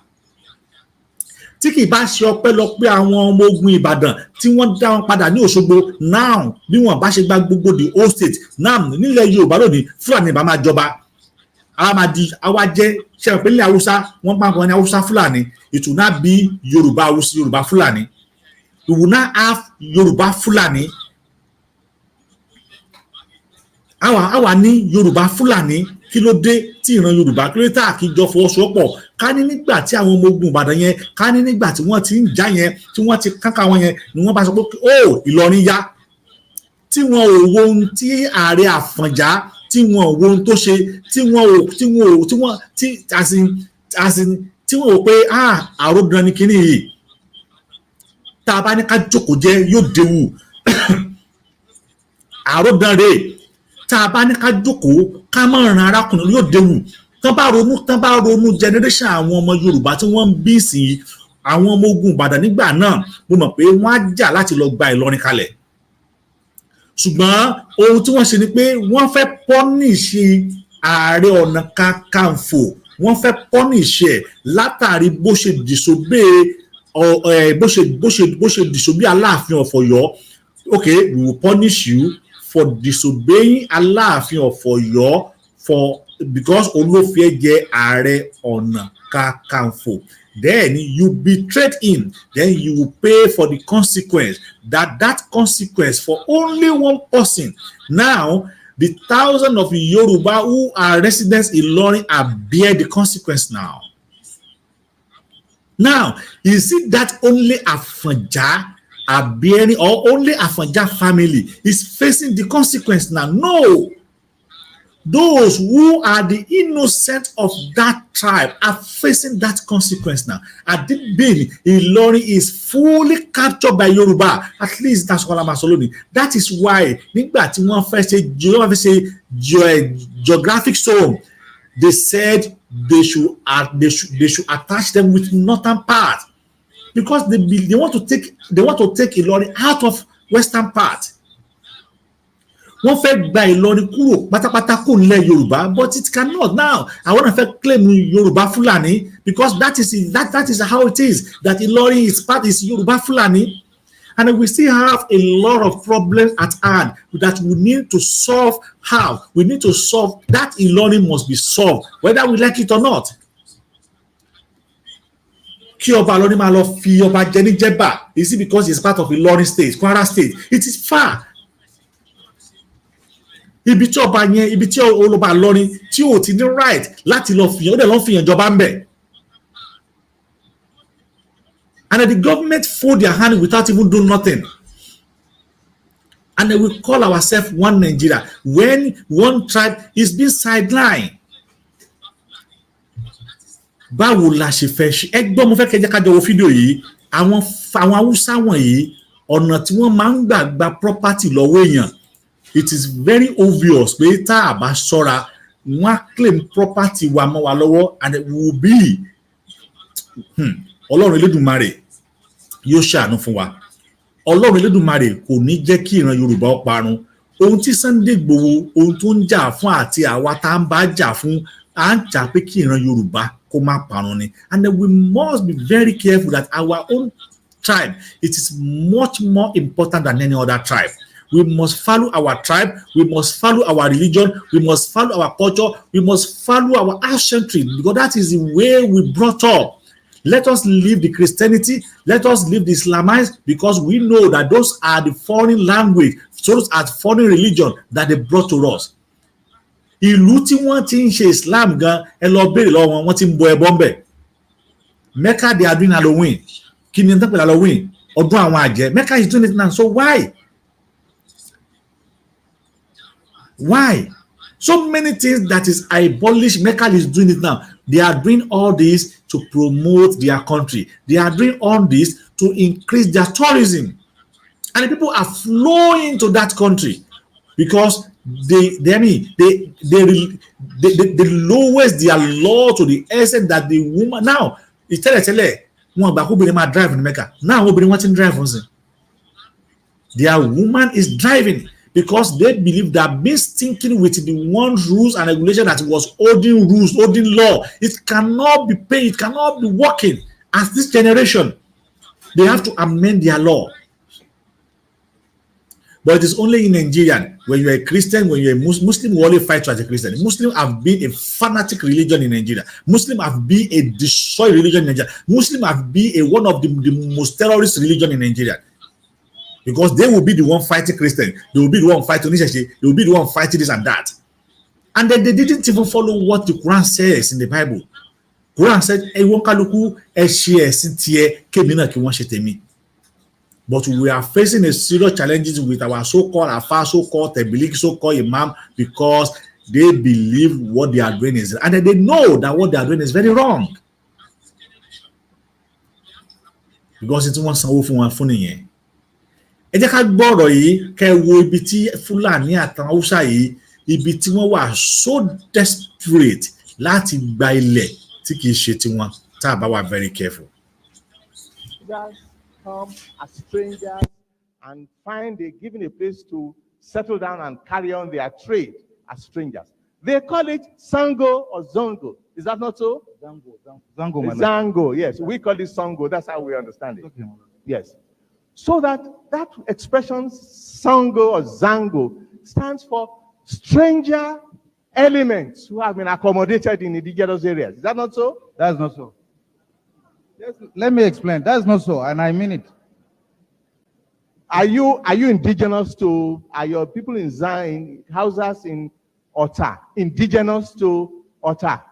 Speaker 3: Tí kì í bá ṣe ọpẹ́lọpẹ́ àwọn ọmọ ogun Ìbàdàn tí wọ́n dá wọn padà ní Òṣogbo, now bí wọ́n bá ṣe gba gbogbo the whole state, now nílẹ̀ Yorùbá lónìí Fúlàní bá máa jọba, àwa jẹ́ ṣe pé ilẹ̀ Haúsá wọ́n bá wọn ní Haúsá Fúlàní, it will not be Yorùbá Fúlàní. We will not have Yorùbá Fúlàní. Àwa ní Yorùbá Fúlàní. Kí ló dé tí ìran Yorùbá kí ló tà kí jọ fọwọ́sowọ́pọ̀? Ká ní nígbà tí àwọn ọmọ ogun Ìbàdàn yẹn, ká ní nígbà tí wọ́n ti ń jà yẹn, tí wọ́n ti kánká wọn yẹn, ni wọ́n bá sọ pé ó Ìlọrin yá, tí wọ́n ò wo ohun tí ààrẹ Àfọ̀njá, tí wọ́n ò wo ohun tó ṣe, tí wọ́n ò pé Arodan ni kíní yìí, tá a bá ní ká jókòó jẹ́ yóò déwu. Arodan rèé, tá a bá ní ká jókòó ká má ran arákùnrin yóò déwu. Tán bá ronú generation àwọn ọmọ Yorùbá tí wọ́n ń bí sí àwọn ọmọ ogun Ìbàdàn nígbà náà, mo mọ̀ pé wọ́n á jà láti lọ gba Ìlọrin kalẹ̀. Ṣùgbọ́n ohun tí wọ́n ṣe ni pé wọ́n fẹ́ pọ́nìṣì Ààrẹ Ọ̀nà Kakanfò, wọ́n fẹ́ pọ́nìṣì ẹ̀ látàrí bó ṣe disobey Aláàfin of Ọ̀yọ́. Okay, we will punish you for disobeying Aláàfin of Ọ̀yọ́ because olófin jẹ́ Ààrẹ Ọ̀nà Kakanfò. Then you betrayed him, then you will pay for the consequence. That consequence for only one person. Now the thousands of Yoruba who are residents in Ilorin are bear the consequence now. Now, is it that only Afanja are bearing, or only Afanja family is facing the consequence now? No. Those who are the innocent of that tribe are facing that consequence now. Adibini, Ilorin is fully captured by Yoruba. At least that's what I'm saying. That is why, nígbà tí wọ́n fẹ́ ṣe geographic zone, they said they should attach them with northern part, because they want to take Ilorin out of western part. wọ́n fẹ́ gba Ìlọrin kúrò pátápátá kò nílẹ̀ Yorùbá, but it cannot now. Àwọn náà fẹ́ claim Yorùbá Fúlàní because that is how it is, that Ìlọrin is Yorùbá Fúlàní. And we still have a lot of problems at hand that we need to solve. How? We need to solve that. Ìlọrin must be solved, whether we like it or not. Kí ọba Ìlọrin máa lọ fi ọba jẹ ní Jẹ̀bà, is it because it's part of Ìlọrin state, Kwara state? It is far. Ibi tí ọba yẹn, ibi tí olùbá Ìlọrin tí ò ti ní right láti lọ fìyàn, ó dẹ̀ lọ fìyàn jọba ń bẹ̀. And the government fold their hand without even doing nothing. And then we call ourselves one Nigeria when one tribe is being sidelined. Báwo la ṣe fẹ́ ṣe? Ẹgbọ́n mo fẹ́ kẹjẹ́ ká jọ wo fídíò yìí. Àwọn Haúsá wọ̀nyí, ọ̀nà tí wọ́n máa ń gba property lọ́wọ́ èèyàn. It is very obvious pé tá a bá ṣọ́ra, wọ́n á claim property wa mọ́ wa lọ́wọ́, and it will be Ọlọ́run Elédùmarè yóò ṣàánú fún wa. Ọlọ́run Elédùmarè kò ní jẹ́ kí ìran Yorùbá ó parun. Ohun tí Sunday Igboho, ohun tó ń jà fún àti àwa tá ń bá jà fún, à ń jà pé kí ìran Yorùbá kó má parun ni. And then we must be very careful that our own tribe, it is much more important than any other tribe. We must follow our tribe, we must follow our religion, we must follow our culture, we must follow our ancestry, because that is the way we brought up. Let us leave the Christianity, let us leave the Islamites, because we know that those are the foreign language, those are foreign religion that they brought to us. Ìlú tí wọ́n ti ń ṣe Islam gan, ẹ lọ béèrè lọ́wọ́ wọn ti ń bọ ẹbọ ńbẹ̀. Mecca, they are doing Halloween. Kí ni tán pè Halloween? Ọdún àwọn àjẹ́. Mecca is doing it now, so why? Why? So many things that is abolish, Mecca is doing it now. They are doing all this to promote their country. They are doing all this to increase their tourism. And the people are flowing to that country because they lowest their law to the extent that the woman now it's one back drive in Mecca. Now nobody wanting drive on them. Their woman is driving because they believe that being stinking with the one rules and regulation that was holding rules, holding law, it cannot be paid, it cannot be working. As this generation, they have to amend their law. But it is only in Nigeria, when you're a Christian, when you're a Muslim, you only fight as a Christian. Muslims have been a fanatic religion in Nigeria. Muslims have been a destroyed religion in Nigeria. Muslims have been one of the most terrorist religion in Nigeria. Because they will be the one fighting Christian, they will be the one fighting Nishashi, they will be the one fighting this and that. And then they didn't even follow what the Quran says in the Bible. Quran said, but we are facing a serious challenges with our so-called Afa, so-called Tabligh, so-called Imam, because they believe what they are doing is, and they know that what they are doing is very wrong. Because it's one funny. Ẹ jẹ́ ká gbọ́rọ̀ yìí kẹ́ wo ibi tí Fúlàní àtàwọn Haúsá yìí ibi tí wọ́n wà so desperate láti gba ilẹ̀ tí kìí ṣe tiwọn tá a bá wà very careful.
Speaker 5: Come as strangers and find a given a place to settle down and carry on their trade as strangers. They call it Sango or Zongo. Is that not so? Zango, yes. We call it Sango. That's how we understand it. Okay. Yes. So that expression Sango or Zango stands for stranger elements who have been accommodated in indigenous areas. Is that not so?
Speaker 6: That's not so. Yes, let me explain. That's not so, and I mean it.
Speaker 5: Are you indigenous to? Are your people in Zion, houses in Ota, indigenous to Ota,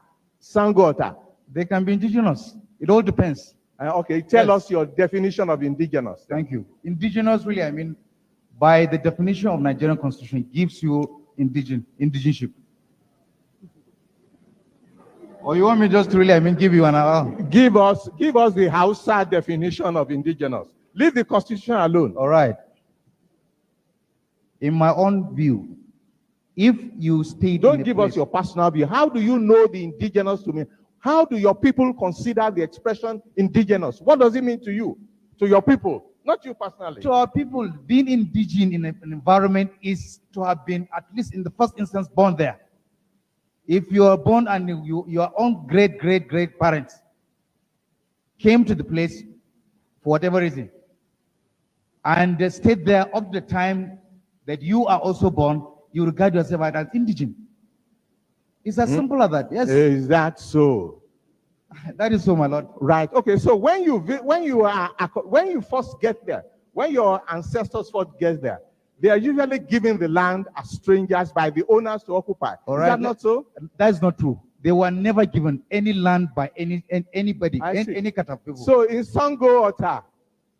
Speaker 5: Sango Ota?
Speaker 6: They can be indigenous. It all depends.
Speaker 5: Okay, tell us your definition of indigenous.
Speaker 6: Thank you. Indigenous, really, I mean, by the definition of Nigerian Constitution, gives you indigenship. Or you want me just to really, I mean, give you an hour?
Speaker 5: Give us the Hausa definition of indigenous. Leave the Constitution alone.
Speaker 6: All right. In my own view, if you stay,
Speaker 5: don't give us your personal view. How do you know the indigenous to mean? How do your people consider the expression indigenous? What does it mean to you, to your people? Not you personally.
Speaker 6: To our people, being indigenous in an environment is to have been, at least in the first instance, born there. If you are born and your own great parents came to the place for whatever reason, and they stayed there up to the time that you are also born, you regard yourself as indigenous. It's as simple as that. Yes.
Speaker 5: Is that so?
Speaker 6: That is so, my lord.
Speaker 5: Right. Okay. So when you first get there, when your ancestors first get there, they are usually given the land as strangers by the owners to occupy.
Speaker 6: All
Speaker 5: Is
Speaker 6: right.
Speaker 5: that not so?
Speaker 6: That's not true. They were never given any land by anybody, any kind of people.
Speaker 5: So in Sango Ota,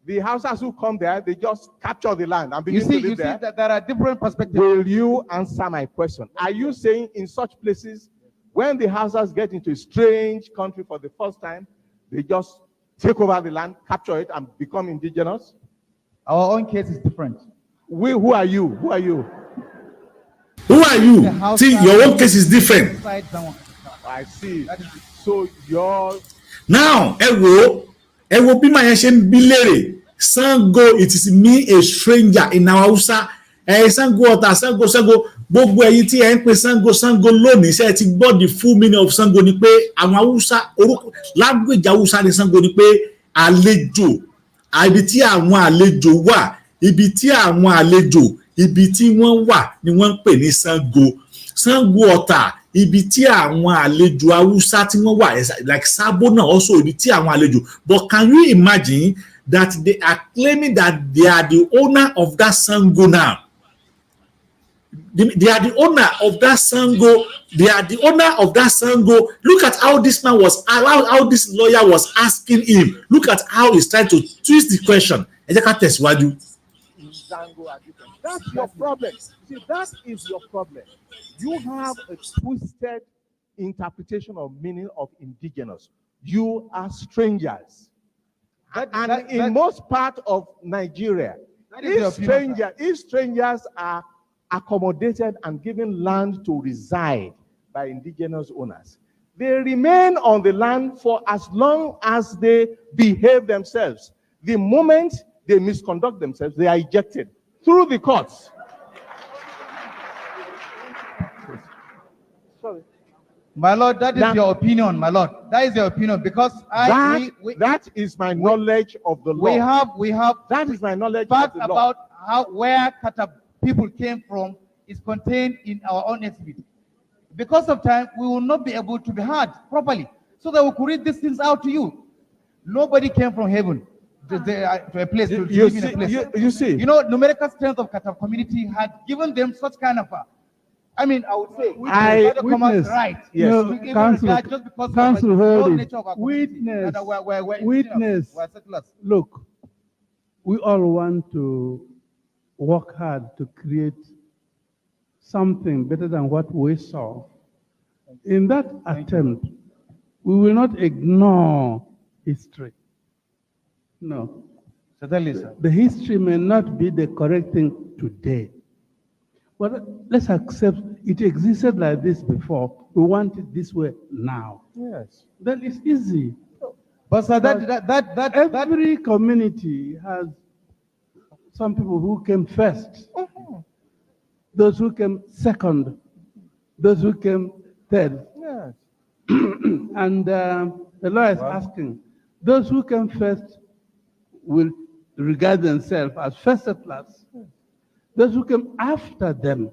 Speaker 5: the houses who come there, they just capture the land and begin to live there.
Speaker 6: You see that there are different perspectives.
Speaker 5: Will you answer my question? Are you saying in such places, when the houses get into a strange country for the first time, they just take over the land, capture it, and become indigenous?
Speaker 6: Our own case is different.
Speaker 5: Who are you? Who are you?
Speaker 3: Who are you? See, your own case is different.
Speaker 5: I see. So your
Speaker 3: Now, ẹ wo bí màá yẹn ṣe ń bí léèrè. Sango, it is me, a stranger in our Hausa. Sango Ota, Sango, gbogbo ẹ̀yin tí ẹ ń pe Sango lónìí, ṣé ẹ ti gbọ́ the full meaning of Sango ni pé àwọn Hausa, orúkọ language Hausa ni Sango ni pé àlejò, ibi tí àwọn àlejò wà, ibi tí àwọn àlejò, ibi tí wọ́n wà ni wọ́n ń pè ní Sango Ota, ibi tí àwọn àlejò Hausa tí wọ́n wà, like Sabo náà also ibi tí àwọn àlejò. But can you imagine that they are claiming that they are the owner of that Sango now? They are the owner of that Sango. They are the owner of that Sango. Look at how this man was, how this lawyer was asking him. Look at how he's trying to twist the question.
Speaker 5: That's your problem. See, that is your problem. You have a twisted interpretation of meaning of indigenous. You are strangers. In most part of Nigeria, if strangers are accommodated and given land to reside by indigenous owners, they remain on the land for as long as they behave themselves. The moment they misconduct themselves, they are ejected through the courts. Sorry.
Speaker 6: My lord, that is your opinion, my lord. That is your opinion, because
Speaker 5: that is my knowledge of the law.
Speaker 6: We have
Speaker 5: that is my knowledge
Speaker 6: fact
Speaker 5: of the law.
Speaker 6: about where Kata people came from is contained in our own exhibit. Because of time, we will not be able to be heard properly, so that we could read these things out to you. Nobody came from heaven to a place to live in a place.
Speaker 5: You see,
Speaker 6: numerical strength of Kata community had given them such kind of I would say,
Speaker 7: witness.
Speaker 6: Right.
Speaker 7: Yes. No, council hold it. Witness. Look, we all want to work hard to create something better than what we saw. In that attempt, we will not ignore history. No. The history may not be the correct thing today. But let's accept it existed like this before. We want it this way now.
Speaker 5: Yes.
Speaker 7: Then it's easy.
Speaker 6: But sir,
Speaker 7: every community has some people who came first, those who came second, those who came third.
Speaker 5: Yes.
Speaker 7: And the law is asking, those who came first will regard themselves as first settlers. Those who came after them.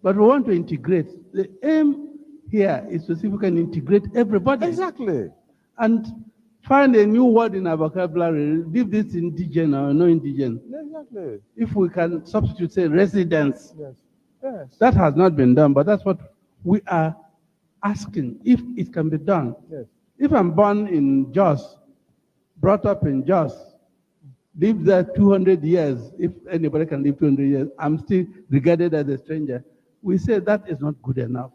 Speaker 7: But we want to integrate. The aim here is to see if we can integrate everybody.
Speaker 5: Exactly.
Speaker 7: And find a new word in our vocabulary. Leave this indigenous or no indigenous.
Speaker 5: Exactly.
Speaker 7: If we can substitute, say, residents.
Speaker 5: Yes. Yes.
Speaker 7: That has not been done, but that's what we are asking, if it can be done.
Speaker 5: Yes.
Speaker 7: If I'm born in Jos, brought up in Jos, lived there 200 years, if anybody can live 200 years, I'm still regarded as a stranger. We say that is not good enough.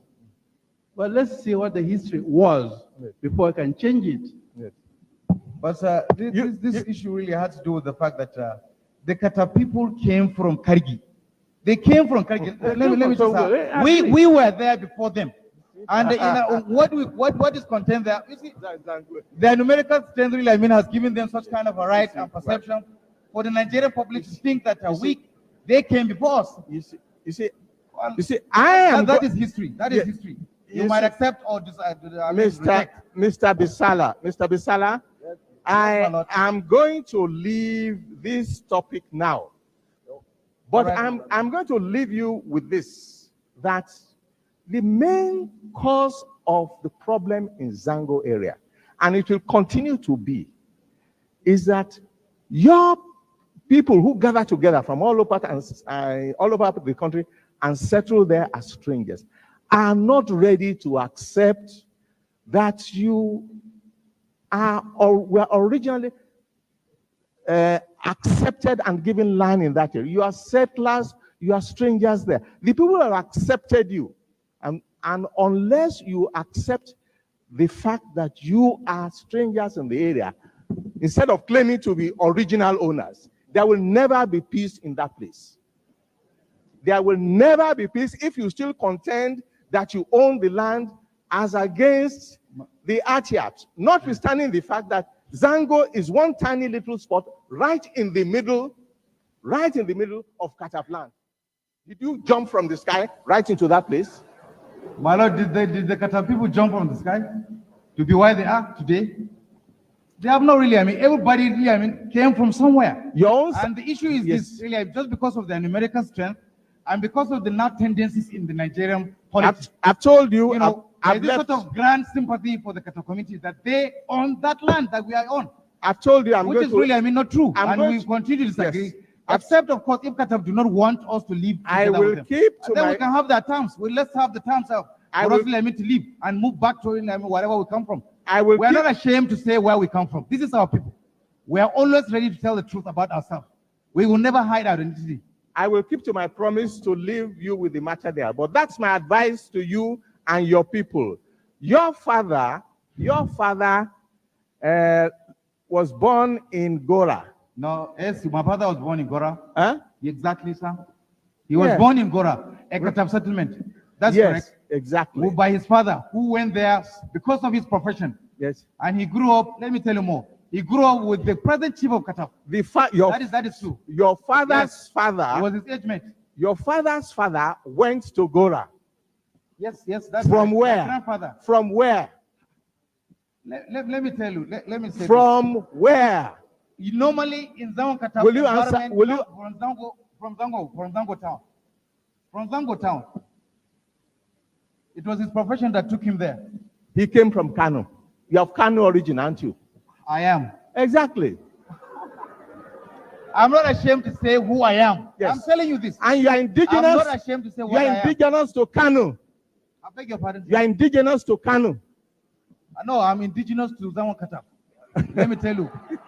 Speaker 7: But let's see what the history was before I can change it.
Speaker 5: Yes.
Speaker 6: But this issue really had to do with the fact that the Kata people came from Kargi. They came from Kargi. Let me just say, we were there before them. And what is contained there? You see, the numerical strength really, has given them such kind of a right and perception for the Nigerian public to think that are weak. They came before us.
Speaker 5: You see, that
Speaker 6: is history. That is history. You might accept or reject.
Speaker 5: Mr. Bisala, I am going to leave this topic now, but I'm going to leave you with this, that the main cause of the problem in Zango area, and it will continue to be, is that your people who gather together from all over the country and settle there as strangers are not ready to accept that you are or were originally accepted and given land in that area. You are settlers, you are strangers there. The people have accepted you. And unless you accept the fact that you are strangers in the area, instead of claiming to be original owners, there will never be peace in that place. There will never be peace if you still contend that you own the land as against the Atiat, notwithstanding the fact that Zango is one tiny little spot right in the middle of Kataf land. Did you jump from the sky right into that place?
Speaker 6: My lord, did the Kataf people jump from the sky to be where they are today? They have not really, everybody really, came from somewhere. And the issue is this, really, just because of their numerical strength and because of the now tendencies in the Nigerian politics.
Speaker 5: I've told you,
Speaker 6: there's this sort of grand sympathy for the Kataf community that they own that land that we are on.
Speaker 5: I've told you,
Speaker 6: which is really, not true. And we continue to disagree. Yes. Except, of course, if Kataf do not want us to leave.
Speaker 5: I will keep to
Speaker 6: then we can have their terms. Let's have the terms of to leave and move back to wherever we come from. We're not ashamed to say where we come from. This is our people. We are always ready to tell the truth about ourselves. We will never hide our identity.
Speaker 5: I will keep to my promise to leave you with the matter there. But that's my advice to you and your people. Your father was born in Gora.
Speaker 6: No, yes, my father was born in Gora.
Speaker 5: Huh?
Speaker 6: Exactly, sir. He was born in Gora, a Kataf settlement. That's correct.
Speaker 5: Exactly.
Speaker 6: Moved by his father, who went there because of his profession.
Speaker 5: Yes.
Speaker 6: And he grew up, let me tell you more. He grew up with the present chief of Kataf. That is true.
Speaker 5: Your father's father.
Speaker 6: He was his age mate.
Speaker 5: Your father's father went to Gora.
Speaker 6: Yes, that's
Speaker 5: from
Speaker 6: right.
Speaker 5: where?
Speaker 6: My grandfather.
Speaker 5: From where?
Speaker 6: Let me tell you. Let me say
Speaker 5: from this. Where?
Speaker 6: Normally in Zango Kataf.
Speaker 5: Will you answer? Will you?
Speaker 6: From Zango town. From Zango town. It was his profession that took him there.
Speaker 5: He came from Kano. You have Kano origin, aren't you?
Speaker 6: I am.
Speaker 5: Exactly.
Speaker 6: I'm not ashamed to say who I am.
Speaker 5: Yes.
Speaker 6: I'm telling you this.
Speaker 5: And you are indigenous.
Speaker 6: I'm not ashamed to say what I am.
Speaker 5: You are indigenous to Kano.
Speaker 6: I beg your pardon.
Speaker 5: You are indigenous to Kano.
Speaker 6: No, I'm indigenous to Zango Kataf. Let me tell you. Yes.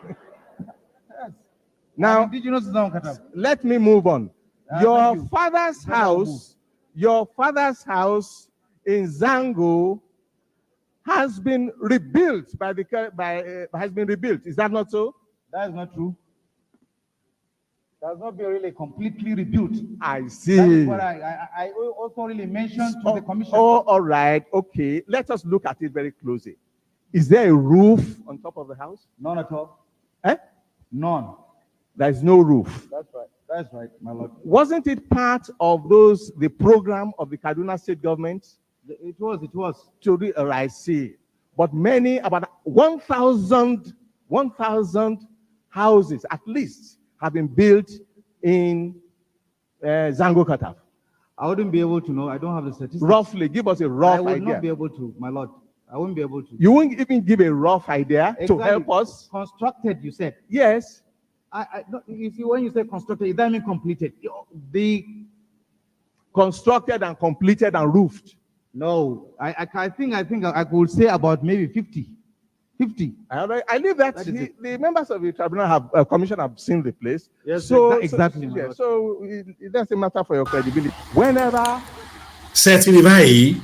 Speaker 5: Now,
Speaker 6: I'm indigenous to Zango Kataf.
Speaker 5: Let me move on. Your father's house in Zango has been rebuilt has been rebuilt. Is that not so?
Speaker 6: That is not true. That's not been really completely rebuilt.
Speaker 5: I see.
Speaker 6: That is what I also really mentioned to the commission.
Speaker 5: Oh, all right. Okay. Let us look at it very closely. Is there a roof on top of the house?
Speaker 6: None at all.
Speaker 5: None. There is no roof.
Speaker 6: That's right, my lord.
Speaker 5: Wasn't it part of the program of the Kaduna state government?
Speaker 6: It was.
Speaker 5: I see. But about 1,000 houses at least have been built in Zango Kataf.
Speaker 6: I wouldn't be able to know. I don't have the statistics.
Speaker 5: Roughly, give us a rough idea.
Speaker 6: I would not be able to, my lord. I wouldn't be able to.
Speaker 5: You won't even give a rough idea to help us?
Speaker 6: Constructed, you said.
Speaker 5: Yes.
Speaker 6: You see, when you say constructed, it doesn't mean completed. The
Speaker 5: constructed and completed and roofed.
Speaker 6: No, I think I could say about maybe 50. 50.
Speaker 5: I leave that. The members of the tribunal commission have seen the place.
Speaker 6: Yes,
Speaker 5: so
Speaker 6: exactly.
Speaker 5: So it doesn't matter for your credibility. Whenever.
Speaker 3: Sẹ́tìrì báyìí,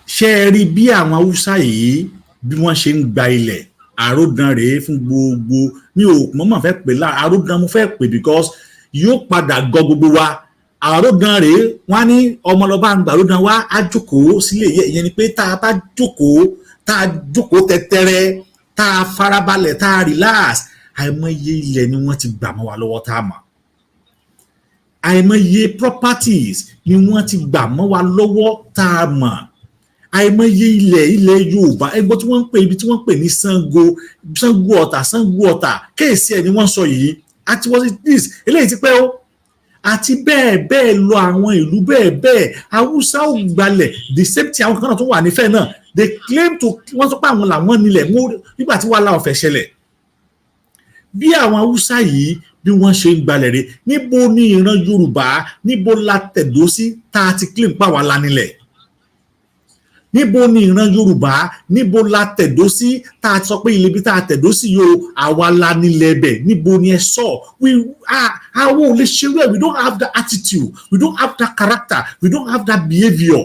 Speaker 3: ṣé ẹ rí bí àwọn Haúsá yìí bí wọ́n ṣe ń gba ilẹ̀ Arodan rèé fún gbogbo mi ò mọ̀mọ́ fẹ́ pè Arodan mo fẹ́ pè because yóò padà gọ gbogbo wa Arodan rèé wọ́n ní ọmọ lọ́ba ń gbà Arodan wá á jókòó sílé ìyẹn ni pé tá a bá jókòó tẹ́tẹ́rẹ́ tá a farabalẹ̀ tá a relax àìmọye ilẹ̀ ni wọ́n ti gbà mọ́ wa lọ́wọ́ tá a mọ̀ àìmọye properties ni wọ́n ti gbà mọ́ wa lọ́wọ́ tá a mọ̀ àìmọye ilẹ̀ Yorùbá ẹgbọ́n tí wọ́n ń pè ibi tí wọ́n ń pè ní Ṣàngó Ọ̀tà kéèsì ẹ̀ ni wọ́n sọ yìí àti what it is eléyìí ti pẹ́ ó àti bẹ́ẹ̀ bẹ́ẹ̀ lọ àwọn ìlú bẹ́ẹ̀ Haúsá ò gbalẹ̀ the same thing àwọn kan náà tó wà nífẹ̀ẹ́ náà they claim to wọ́n sọ pé àwọn làwọn nílẹ̀ nígbà tí wàhálà ọ̀fẹ́ ṣẹlẹ̀ bí àwọn Haúsá yìí bí wọ́n ṣe ń gbalẹ̀ rẹ̀ níbo ni ìran Yorùbá níbo la tẹ̀dó sí tá a ti claim pa wà lánilẹ̀ níbo ni ìran Yorùbá níbo la tẹ̀dó sí tá a sọ pé ilé ibi tá a tẹ̀dó sí yóò àwa lánilẹ̀ bẹ̀ níbo ni ẹ sọ àwọn ò lè ṣe rẹ̀ we don't have that attitude we don't have that character we don't have that behaviour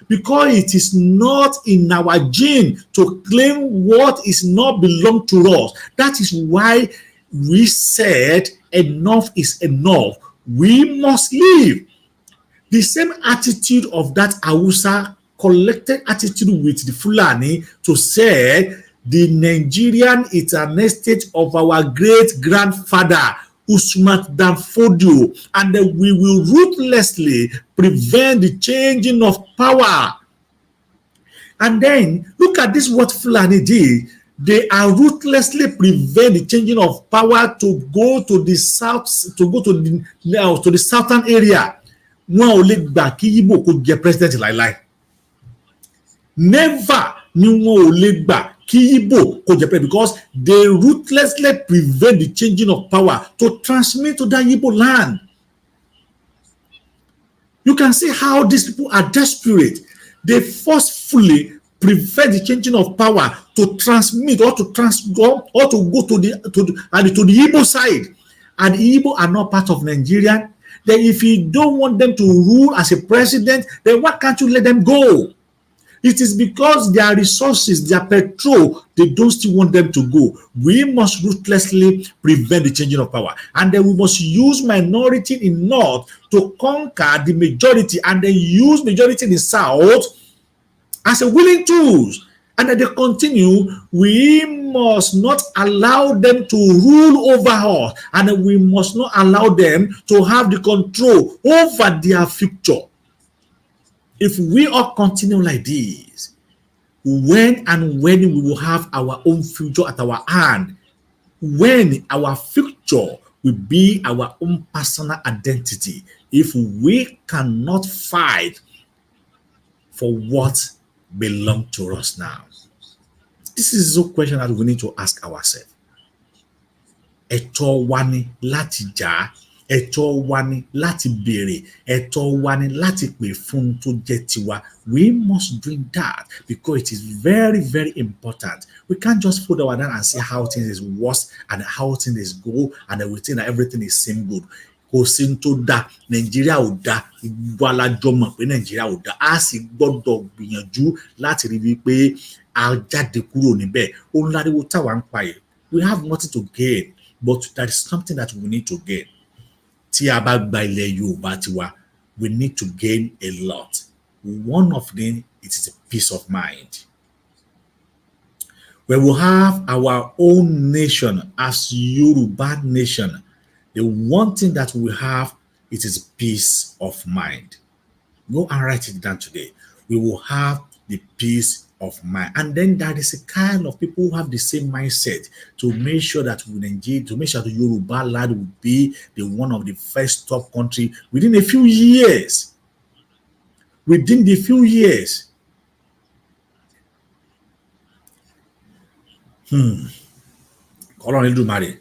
Speaker 3: because it is not in our gene to claim what is not belong to us. That is why we said enough is enough. We must leave. The same attitude of that Hausa collected attitude with the Fulani to say the Nigerian is an estate of our great-grandfather Usman Dan Fodio, and that we will ruthlessly prevent the changing of power. And then look at this what Fulani did. They are ruthlessly prevent the changing of power to go to the south, to go to the southern area. Wọn ò lè gbà kí Igbo kó jẹ president láíláí. Never ni wọn ò lè gbà kí Igbo kó jẹ president because they ruthlessly prevent the changing of power to transmit to that Igbo land. You can see how these people are desperate. They forcefully prevent the changing of power to transmit or to go to the Igbo side, and the Igbo are not part of Nigeria. Then if you don't want them to rule as a president, then why can't you let them go? It is because their resources, their petrol, they don't still want them to go. We must ruthlessly prevent the changing of power. And then we must use minority in North to conquer the majority, and then use majority in the South as a willing tools. And then they continue, we must not allow them to rule over us, and then we must not allow them to have the control over their future. If we all continue like this, when we will have our own future at our hand, when our future will be our own personal identity, if we cannot fight for what belongs to us now. This is a question that we need to ask ourselves. Ẹ̀tọ́ wa ni láti jà, ẹ̀tọ́ wa ni láti béèrè, ẹ̀tọ́ wa ni láti pè fún tó jẹ́ tiwa. We must do that because it is very, very important. We can't just put our hand and see how things is worse and how things is go, and then we think that everything is same good. Kò sí tó dá, Nàìjíríà ò dá, gbogbo alájọ mọ̀ pé Nàìjíríà ò dá. A sì gbọ́dọ̀ gbìyànjú láti rí wípé a jáde kúrò níbẹ̀. Ó ń láriwo táwa ń pa yìí. We have nothing to gain, but there is something that we need to gain. Tí a bá gba ilẹ̀ Yorùbá tiwa, we need to gain a lot. One of them is a peace of mind. When we have our own nation as Yoruba nation, the one thing that we have, it is peace of mind. Go and write it down today. We will have the peace of mind. And then there is a kind of people who have the same mindset to make sure that the Yoruba land will be the one of the first top country within a few years. Within the few years. Kọ́lọ́run Elédùmarè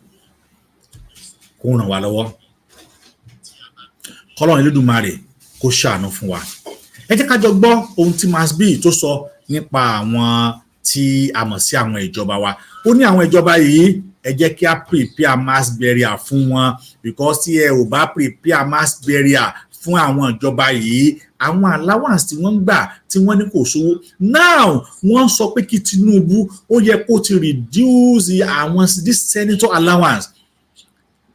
Speaker 3: kó ràn wá lọ́wọ́. Kọ́lọ́run Elédùmarè kó ṣàánú fún wa. Ẹ jẹ́ ká jọ gbọ́ ohun tí Masbi tó sọ nípa àwọn tí a mọ̀ sí àwọn ìjọba wa. Ó ní àwọn ìjọba yìí, ẹ jẹ́ kí a prepare mass burial fún wọn, because tí ẹ ò bá prepare mass burial fún àwọn ìjọba yìí, àwọn allowance tí wọ́n gbà tí wọ́n ní kò sówó. Now wọ́n sọ pé kí Tinubu ó yẹ kó ti reduce this senator allowance,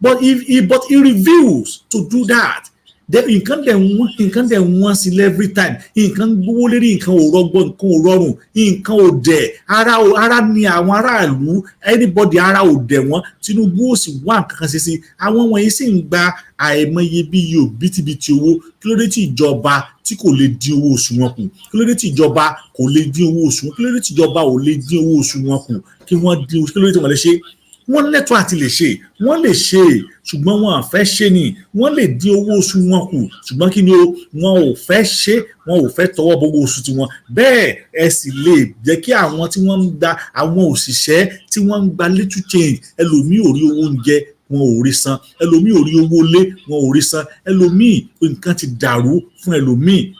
Speaker 3: but he refused to do that. nǹkan dẹ̀ wọ́n sí every time, nǹkan gbówó lérí, nǹkan ò rọgbọ, nǹkan ò rọrùn, nǹkan ò dẹ̀, ara ni àwọn aráàlú, anybody ara ò dẹ̀ wọ́n. Tinubu ó sì wá nǹkan kan ṣe sí, àwọn wọ̀nyí sì ń gba àìmọye bí yóò bítíbitì owó. Kí ló dé tí ìjọba tí kò lè dín owó oṣù wọn kù? Kí ló dé tí ìjọba kò lè dín owó oṣù wọn? Kí ló dé tí ìjọba ò lè dín owó oṣù wọn kù? Kí wọ́n dín, kí ló dé tí wọ́n lè ṣe? Wọ́n lẹ́tọ̀ọ́ àti lè ṣe, wọ́n lè ṣe, ṣùgbọ́n wọn ò fẹ́ ṣe ni. Wọ́n lè dín owó oṣù wọn kù, ṣùgbọ́n kí ni o, wọn ò fẹ́ ṣe, wọn ò fẹ́ tọwọ́ bọ owó oṣù tiwọn. Bẹ́ẹ̀ ẹ sì lè jẹ́ kí àwọn tí wọ́n ń gba, àwọn òṣìṣẹ́ tí wọ́n ń gba little change, ẹlòmíì ò rí owó oúnjẹ, wọn ò rí san, ẹlòmíì ò rí owó ilé, wọn ò rí san, ẹlòmíì nǹkan ti dàrú fún ẹlòmíì.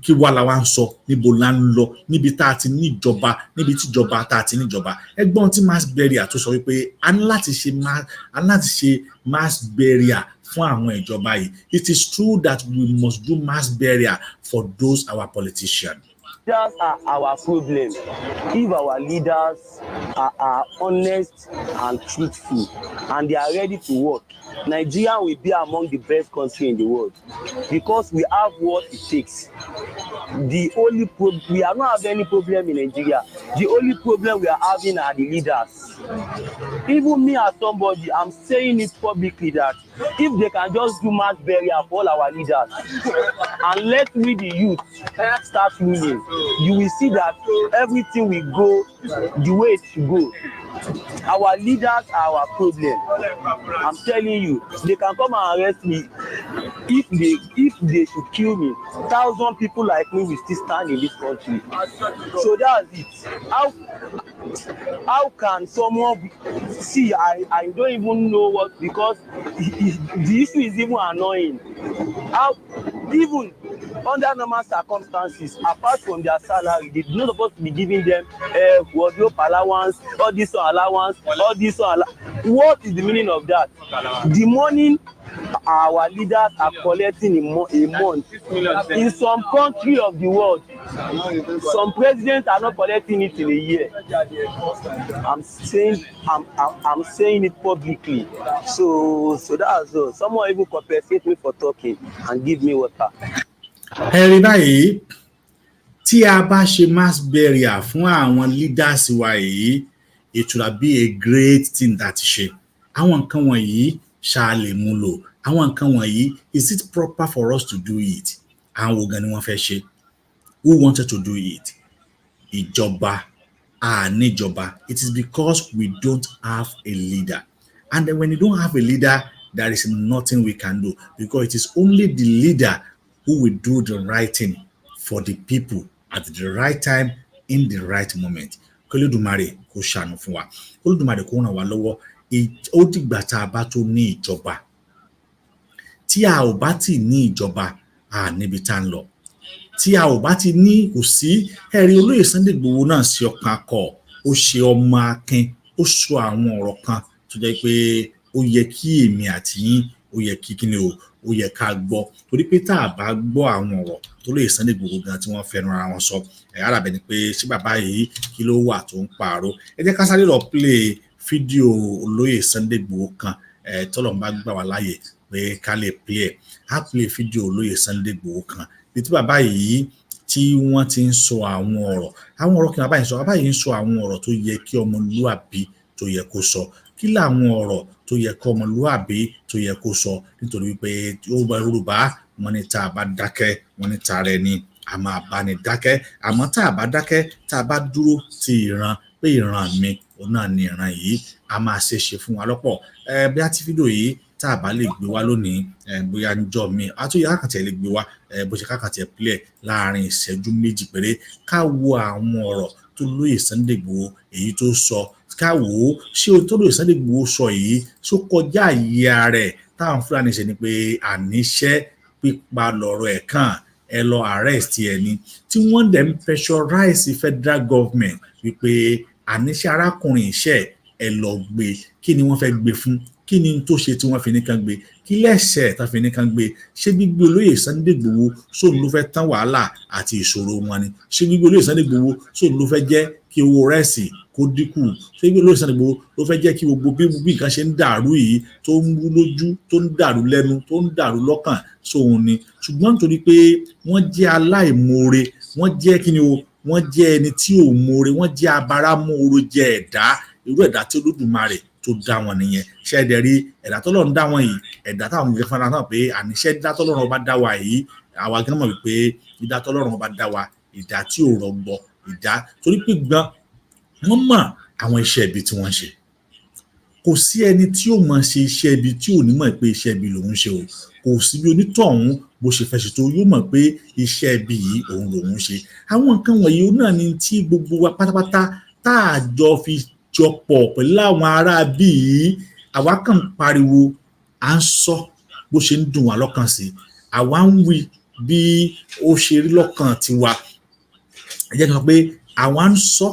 Speaker 3: Kí wá la wá ń sọ, níbo la ń lọ, níbi tá a ti ní ìjọba, níbi tí ìjọba tá a ti ní ìjọba. Ẹgbọ́n tí mass burial tó sọ wípé a ní láti ṣe mass burial fún àwọn ìjọba yìí. It is true that we must do mass burial for those our politicians.
Speaker 8: Leaders are our problem. If our leaders are honest and truthful and they are ready to work, Nigeria will be among the best countries in the world because we have what it takes. The only we are not having any problem in Nigeria. The only problem we are having are the leaders. Even me as somebody, I'm saying it publicly that if they can just do mass burial for all our leaders and let we the youth start ruling, you will see that everything will go the way it should go. Our leaders are our problem. I'm telling you, they can come and arrest me. If they should kill me, 1,000 people like me will still stand in this country. So that's it. How can someone see? I don't even know what, because the issue is even annoying. How even under normal circumstances, apart from their salary, they not supposed to be giving them wardrobe allowance, all this allowance, all this allowance. What is the meaning of that? The money our leaders are collecting a month in some country of the world, some presidents are not collecting it in a year. I'm saying it publicly. So that's all. Someone even compensate me for talking and give me water.
Speaker 3: Ẹ rí báyìí, tí a bá ṣe mass burial fún àwọn leaders wa yìí, it will be a great thing that ṣe. Àwọn nǹkan wọ̀nyí ṣá lè mú lò. Àwọn nǹkan wọ̀nyí, is it proper for us to do it? Àwọn wo gan ni wọ́n fẹ́ ṣe? Who wanted to do it? Ìjọba, níjọba. It is because we don't have a leader. And then when you don't have a leader, there is nothing we can do, because it is only the leader who will do the right thing for the people at the right time, in the right moment. K'Olódùmarè kó ṣàánú fún wa. K'Olódùmarè kó ràn wá lọ́wọ́. Ó dìgbà tá a bá tó ní ìjọba. Tí a ò bá ti ní ìjọba, níbi tá ń lọ. Tí a ò bá ti ní, kò sí. Ẹ̀rí olóyè Sunday Igboho náà ṣe ọkàn akọ, ó ṣe ọmọ akin, ó sọ àwọn ọ̀rọ̀ kan tó jẹ́ pé ó yẹ kí èmi àti yín, ó yẹ kí kíni o, ó yẹ ká gbọ́. Torí pé tá a bá gbọ́ àwọn ọ̀rọ̀ tó lóyè Sunday Igboho gan tí wọ́n fẹnu ara wọn sọ, arábẹ̀ ni pé ṣé bàbá yìí kí ló wà tó ń pààrọ̀. Ẹ jẹ́ ká sáré lọ play fídíò olóyè Sunday Igboho kan, tọ́lọ̀ ń bá gbà wá láàyè pé ká lè play ẹ̀. Á play fídíò olóyè Sunday Igboho kan bí tí bàbá yìí tí wọ́n ti ń sọ àwọn ọ̀rọ̀ kí bàbá yìí sọ. Bàbá yìí ń sọ àwọn ọ̀rọ̀ tó yẹ kí ọmọlúàbí tó yẹ kó sọ. Kí làwọn ọ̀rọ̀ tó yẹ kí ọmọlúàbí tó yẹ kó sọ? Nítorí pé Yorùbá wọ́n ní tá a bá dákẹ́, wọ́n ní tara ẹni a máa bá ní dákẹ́. Àmọ́ tá a bá dákẹ́, tá a bá dúró ti ìran pé ìran mi, òun náà ni ìran yìí, a máa ṣe fún wa lọ́pọ̀. Bí a ti fídíò yìí tá a bá lè gbé wá lónìí, bóyá níjọ́ mi a tún yẹ káàkiri ẹ̀ lè gbé wá, bó ṣe káàkiri ẹ̀ play láàrin ìṣẹ́jú méjì péré. Ká wo àwọn ọ̀rọ̀ tó lóyè Sunday Igboho èyí tó sọ. Ká wò ó, ṣé ohun tó lóyè Sunday Igboho sọ yìí ṣó kọjá àyè rẹ̀? Táwọn Fúlàní ṣe ni pé àníṣẹ́ pípa lọ̀rọ̀ ẹ̀ kàn, ẹ lọ arrest ẹni. Tí wọ́n dẹ̀ ń pressurize federal government wípé àníṣẹ́ arákùnrin iṣẹ́ ẹ lọ gbé. Kí ni wọ́n fẹ́ gbé fún? Kí ni tó ṣe tí wọ́n fi ní kan gbé? Kí lẹ́sẹ̀ tá fi ní kan gbé? Ṣé gbígbé olóyè Sunday Igboho sóun ló fẹ́ tán wàhálà àti ìṣòro wọn ni? Ṣé gbígbé olóyè Sunday Igboho sóun ló fẹ́ jẹ́ kí owó rẹ́ẹ̀sì kó kó dínkù ṣé bí olóyè Sunday Igboho ló fẹ́ jẹ́ kí gbogbo bí nǹkan ṣe ń dàrú yìí tó ń wú lójú tó ń dàrú lẹ́nu tó ń dàrú lọ́kàn sóhun ni ṣùgbọ́n nítorí pé wọ́n jẹ́ aláìmoore wọ́n jẹ́ kí ni o wọ́n jẹ́ ẹni tí ò moore wọ́n jẹ́ abáramóore jẹ́ ẹ̀dá irú ẹ̀dá tí Olódùmarè tó dá wọn nìyẹn ṣẹ́ẹ̀dẹ̀ rí ẹ̀dá tọ́lọ́run dá wọn yìí ẹ̀dá táwọn gẹ́gẹ́ fúnra náà pé àníṣe dídá tọ́lọ́run ọba dá wa yìí àwa gẹ́gẹ́ mọ̀ wípé dídá tọ́lọ́run ọba dá wa ìdá tí ò rọgbọ ìdá torí pé gbọ́n wọ́n mọ̀ àwọn iṣẹ́ ibi tí wọ́n ṣe kò sí ẹni tí ó mọ̀ ṣe iṣẹ́ ibi tí ò ní mọ̀ pé iṣẹ́ ibi lòun ṣe o kò sí bí onítọ̀hún bó ṣe fẹ́ ṣe tó yóò mọ̀ pé iṣẹ́ ibi yìí òun lòun ṣe àwọn nǹkan wọ̀nyí náà ni tí gbogbo wa pátápátá tá a jọ fi jọ pọ̀ pẹ̀lú àwọn ará bí yìí àwa kàn ń pariwo à ń sọ bó ṣe ń dùn wá lọ́kàn sí àwa ń wí bí ó ṣe rí lọ́kàn tiwa ẹ jẹ́ kí n sọ pé àwa ń sọ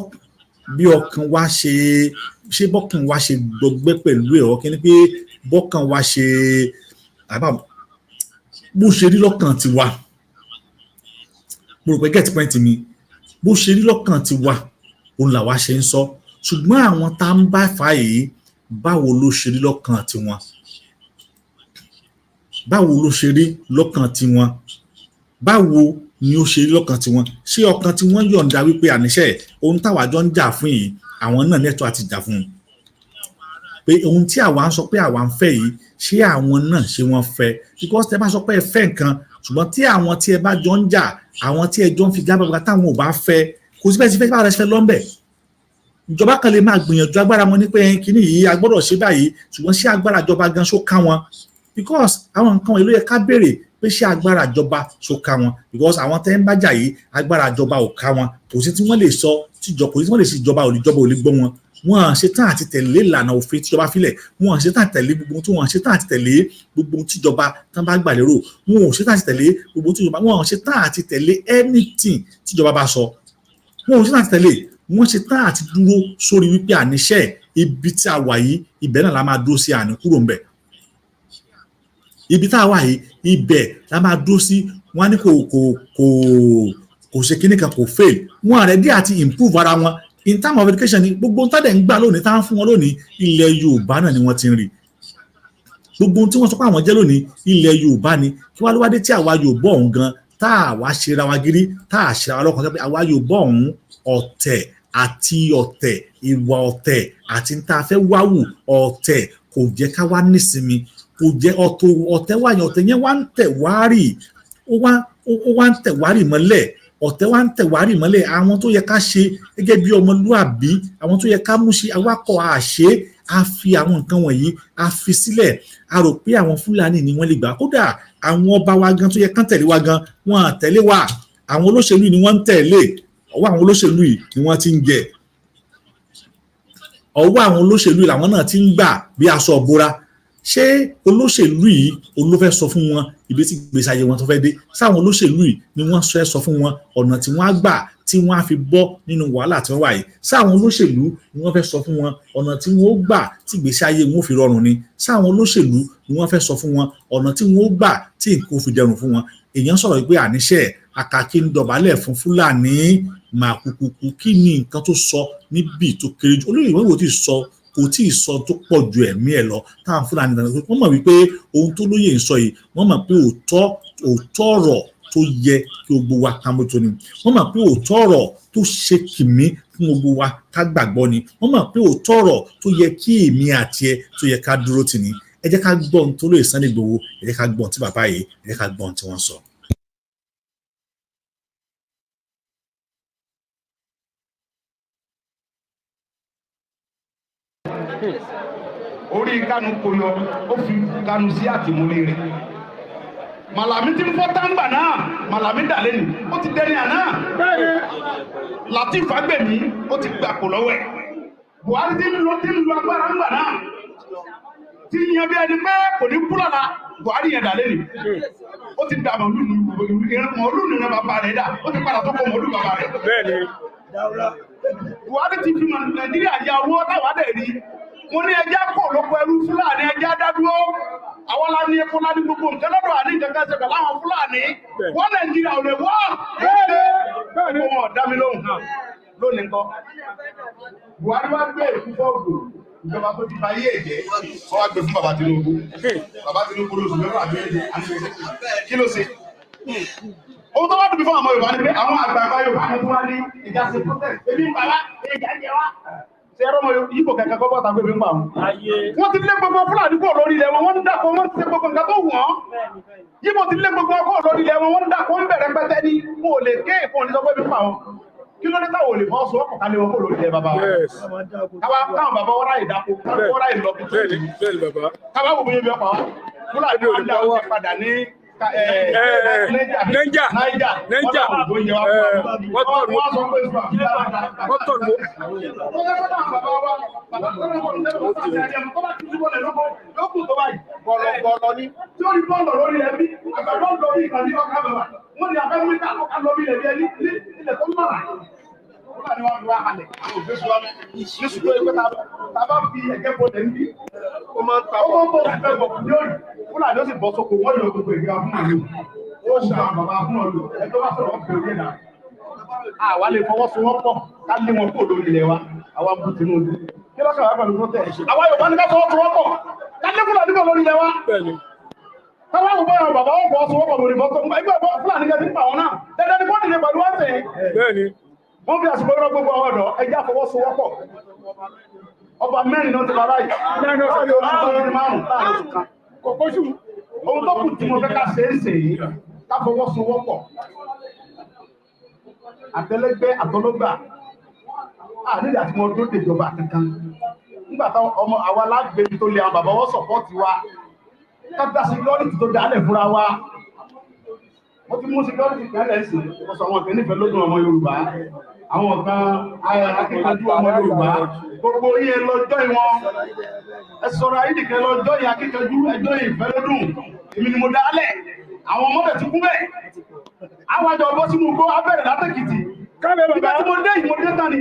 Speaker 3: bí ọkàn wa ṣe bọ́kàn wa ṣe gbọgbẹ́ pẹ̀lú ẹ̀ ọkàn ni pé bọ́kàn wa ṣe bó ṣe rí lọ́kàn tiwa mo rò pé get point mi bó ṣe rí lọ́kàn tiwa òun làwa ṣe ń sọ ṣùgbọ́n àwọn tá ń bá fà yìí báwo ló ṣe rí lọ́kàn tiwọn báwo ló ṣe rí lọ́kàn tiwọn báwo ni ó ṣe rí lọ́kàn tiwọn ṣé ọkàn tí wọ́n yọ̀ǹda wípé àníṣe ohun táwa jọ ń jà fún yìí àwọn náà nẹ́tọ́ àti jà fún un pé ohun tí àwa ń sọ pé àwa ń fẹ́ yìí ṣé àwọn náà ṣé wọ́n fẹ́ because tẹ́ bá sọ pé ẹ fẹ́ nǹkan ṣùgbọ́n tí àwọn tí ẹ bá jọ ń jà àwọn tí ẹ jọ ń fi gábàgbà táwọn ò bá fẹ́ kò sí bẹ́ẹ̀ sí fẹ́ bá rẹ fẹ́ lọ́nbẹ̀ ìjọba kan lè máa gbìyànjú agbára wọn ní pé kíní yìí a gbọ́dọ̀ ṣe báyìí ṣùgbọ́n ṣé agbára ìjọba gan ṣó ká wọn because àwọn nǹkan wọ̀nyí ló yẹ ká béèrè pé ṣé agbára ìjọba ṣó ká wọn because àwọn tẹ́ ń bá jà yìí agbára ìjọba ò ká wọn kò sí tí wọ́n lè sọ kò sí tí wọ́n lè ṣe ìjọba ò lè gbọ́ wọn wọn ṣe tán àti tẹ̀lé ìlànà òfin tíjọba filẹ̀ wọn ṣe tán àti tẹ̀lé gbogbo tí wọn ṣe tán àti tẹ̀lé gbogbo tíjọba tán bá gbà lérò wọn ò ṣe tán àti tẹ̀lé gbogbo tíjọba wọn ṣe tán àti tẹ̀lé anything tíjọba bá sọ wọn ò ṣe tán àti tẹ̀lé wọn ṣe tán àti dúró sórí wípé àníṣe ibi tí a wà yìí ibẹ̀ náà la máa dúró sí àní kúrò ńbẹ̀ ibi tá a wà yìí ibẹ̀ la máa dúró sí wọn ní kò ṣe kíní kan kò fail wọn ready àti improve ara wọn in terms of education ni gbogbo ohun tádẹ̀ ń gbà lónìí tá ń fún wọn lónìí ilẹ̀ Yorùbá náà ni wọ́n ti ń rí gbogbo ohun tí wọ́n sọ pé àwọn jẹ́ lónìí ilẹ̀ Yorùbá ni kí wá ló wá dé tí àwa Yorùbá ọ̀hún gan tá a wá ṣera wa gírí tá a ṣera wa lọ́kàn sọ pé àwa Yorùbá ọ̀hún ọ̀tẹ̀ àti ọ̀tẹ̀ ìwà ọ̀tẹ̀ àti tá a fẹ́ wáwù ọ̀tẹ̀ kò jẹ́ ká wá nísinmi kò jẹ́ ọ̀tẹ̀ yẹn wá ń tẹ̀ wárì ó wá ń tẹ̀ wárì mọ́lẹ̀ ọ̀tẹ̀ wa ń tẹ̀wárì mọ́lẹ̀ àwọn tó yẹ ká ṣe gẹ́gẹ́ bí ọmọlúàbí àwọn tó yẹ ká mú ṣe awakọ̀ àṣẹ a fi àwọn nǹkan wọ̀nyí a fi sílẹ̀ a rò pé àwọn Fúlàní ni wọ́n lè gbà kódà àwọn ọba wa gan tó yẹ kán tẹ̀lé wa gan wọn à tẹ̀lé wa àwọn olóṣèlú ni wọ́n ń tẹ̀lé ọwọ́ àwọn olóṣèlú yìí ni wọ́n ti ń jẹ ọwọ́ àwọn olóṣèlú yìí làwọn náà ti ń gbà bí aṣọ ìbora ṣé olóṣèlú yìí ló fẹ́ sọ fún wọn ibi tí ìgbésí ayé wọn tó fẹ́ dé sáwọn olóṣèlú yìí ni wọ́n fẹ́ sọ fún wọn ọ̀nà tí wọ́n á gbà tí wọ́n á fi bọ́ nínú wàhálà tí wọ́n wà yìí sáwọn olóṣèlú ni wọ́n fẹ́ sọ fún wọn ọ̀nà tí wọ́n ó gbà tí ìgbésí ayé wọn ó fi rọrùn ni sáwọn olóṣèlú ni wọ́n fẹ́ sọ fún wọn ọ̀nà tí wọ́n ó gbà tí nǹkan ó fi dẹrùn fún wọn èèyàn sọ̀rọ̀ pé àníṣe àkàkí ń dọ̀bálẹ̀ fún Fúlàní màkùkùkù kí ni nǹkan tó sọ níbi tó kéré jù olóyè ìwé ìwò tí sọ kò tí ì sọ tó pọ̀ ju ẹ̀mí ẹ̀ lọ táwọn Fúlàní dáná wọ́n mọ̀ wípé ohun tó lóye ń sọ yìí wọ́n mọ̀ pé òótọ́ ọ̀rọ̀ tó yẹ kí gbogbo wa ká mójútó ni wọ́n mọ̀ pé òótọ́ ọ̀rọ̀ tó ṣe kìmí fún gbogbo wa ká gbàgbọ́ ni wọ́n mọ̀ pé òótọ́ ọ̀rọ̀ tó yẹ kí èmi àti ẹ tó yẹ ká dúró tì ní ẹ jẹ́ ká gbọ́ ohun tó lóye Sunday Igboho ẹ jẹ́ ká gbọ́ ohun tí bàbá yìí ẹ jẹ́ ká gbọ́ ohun tí wọ́n sọ.
Speaker 9: orí Kánú kò yọ ó fi Kánú sí àtìmúlé rẹ̀ Màlàmí tí ń fọ́ táǹgbà náà Màlàmí dàlẹ́ nì ó ti dẹni àná Latif Fagbemi ó ti gbàpò lọ́wọ́ ẹ̀ Buhari tí ń lu agbára ńgbà náà tí yan bí ẹni pé kò ní kúrò la Buhari yẹn dàlẹ́ nì ó ti dà mọ̀lú nìyẹn bàbá rẹ̀ dà ó ti padà tó kọ mọ̀lú bàbá rẹ̀. Buhari ti fi Nàìjíríà ya owó táwa dẹ̀ rí mo ní ẹja kò lóko ẹrú Fúlàní ẹja dádúró àwọn la ní epo láti gbogbo nǹkan lọ́dọ̀ àní kankan ṣe pẹ̀lú àwọn Fúlàní wọ́n Nàìjíríà ò lè wọ́ wọn ọ̀dá mi lóhùn lónìí nǹkan Buhari wá gbé èkú fọ́ọ̀gù ìjọba tó ti ba yé ẹ̀jẹ̀ wọ́n wá gbé fún bàbá Tinubu lóṣù mẹ́fà àbí kí ló ṣe. Ohun tó wá dùn bí fún àwọn Yorùbá ni pé àwọn àgbààgbà Yorùbá kan tó wá ní ìjà ṣe protest ebi ń bàbá ìjà jẹ wá. Ṣé ẹ̀rọ ọmọ Ìgbò kẹ̀kẹ́ kọ́ bọ́ta gbé mi ń bà wọ́n. Wọ́n ti lé gbogbo Fúlàní kúrò lórí ilẹ̀ wọn, wọ́n ń dàpọ̀, wọ́n ti ṣe gbogbo nǹkan tó wù wọ́n. Yíbo ti lé gbogbo ọkọ̀ lórí ilẹ̀ wọn, wọ́n ń dàpọ̀, ń bẹ̀rẹ̀ pẹ́tẹ́ ní mo lè ké ìfọ̀n ní sọ pé mi ń bà wọ́n. Kí ló dé táwọn olè fọ́ sọ ọkọ̀ kalẹ̀ wọn kó lórí ilẹ̀ bàbá wa. Káwọn bàbá wọ́n ráyè dáko, wọ́n ráyè lọ. Káwọn wò bóyá bí ọkọ̀ wa. Fúlàní wọn dá wọn padà ní Naija Fúlàní ó sì bọ́ sóko wọ́n yọ gbogbo ìgbà fún àlè ó ṣe àwọn bàbá fún ọlù ẹgbẹ́ bá sọ̀rọ̀ ọ̀pẹ̀ òye náà àwa lè fọwọ́sowọ́pọ̀ ká lé wọn kó lórí ilẹ̀ wa àwa ń bú Tinubu kí lọ́kàn wá pẹ̀lú protest àwa Yorùbá ní ká fọwọ́sowọ́pọ̀ ká lé Fúlàní kó lórí ilẹ̀ wa káwá gbogbo àwọn bàbá wọn fọwọ́sowọ́pọ̀ lórí bọ́sọ̀ ẹgbẹ́ Fúlàní kẹ́ ti pa wọn náà dandan ni wọ́n ti lè pẹ̀lú ọ̀sẹ̀ wọ́n fi àsìkò ìrọ̀ gbogbo àwọn ọ̀dọ́ ẹjẹ́ àfọwọ́sowọ́pọ̀ ọba mẹ́rin náà ti bá báyìí kòkóṣù ohun tó kù tí mo fẹ́ ká ṣe é ṣe yìí ká fọwọ́sowọ́pọ̀ àtẹlẹgbẹ́ àtọlọ́gbà àdéhùn àti wọn tó dèjọba kankan nígbà táwọn ọmọ àwa lágbègbè tó lé àwọn bàbá wọn sọpọ́ọ̀tì wa kápítà síkírọ́rìtì tó dálẹ̀ fúnra wa wọ́n ti mú síkírọ́rìtì kẹ́lẹ̀ sí ọ̀sọ̀ àwọn ọ̀kẹ́ nífẹ̀ẹ́ lódún ọmọ Yorùbá àwọn kan akíkanjú ọmọ Yorùbá gbogbo iye lọ́jọ́ ìwọ̀n ẹ̀sọ̀rọ̀ ayídìkẹ́ lọ́jọ́ ìyá akíkanjú ẹjọ́ ìfẹ́ lódún èmi ni mo dálẹ̀ àwọn ọmọdé ti kú bẹ́ẹ̀ àwọn àjọ ọgbọ́ sínú gbó abẹ́rẹ̀ látẹ̀kìtì nígbà tí mo dé ìmọ̀dé tán ni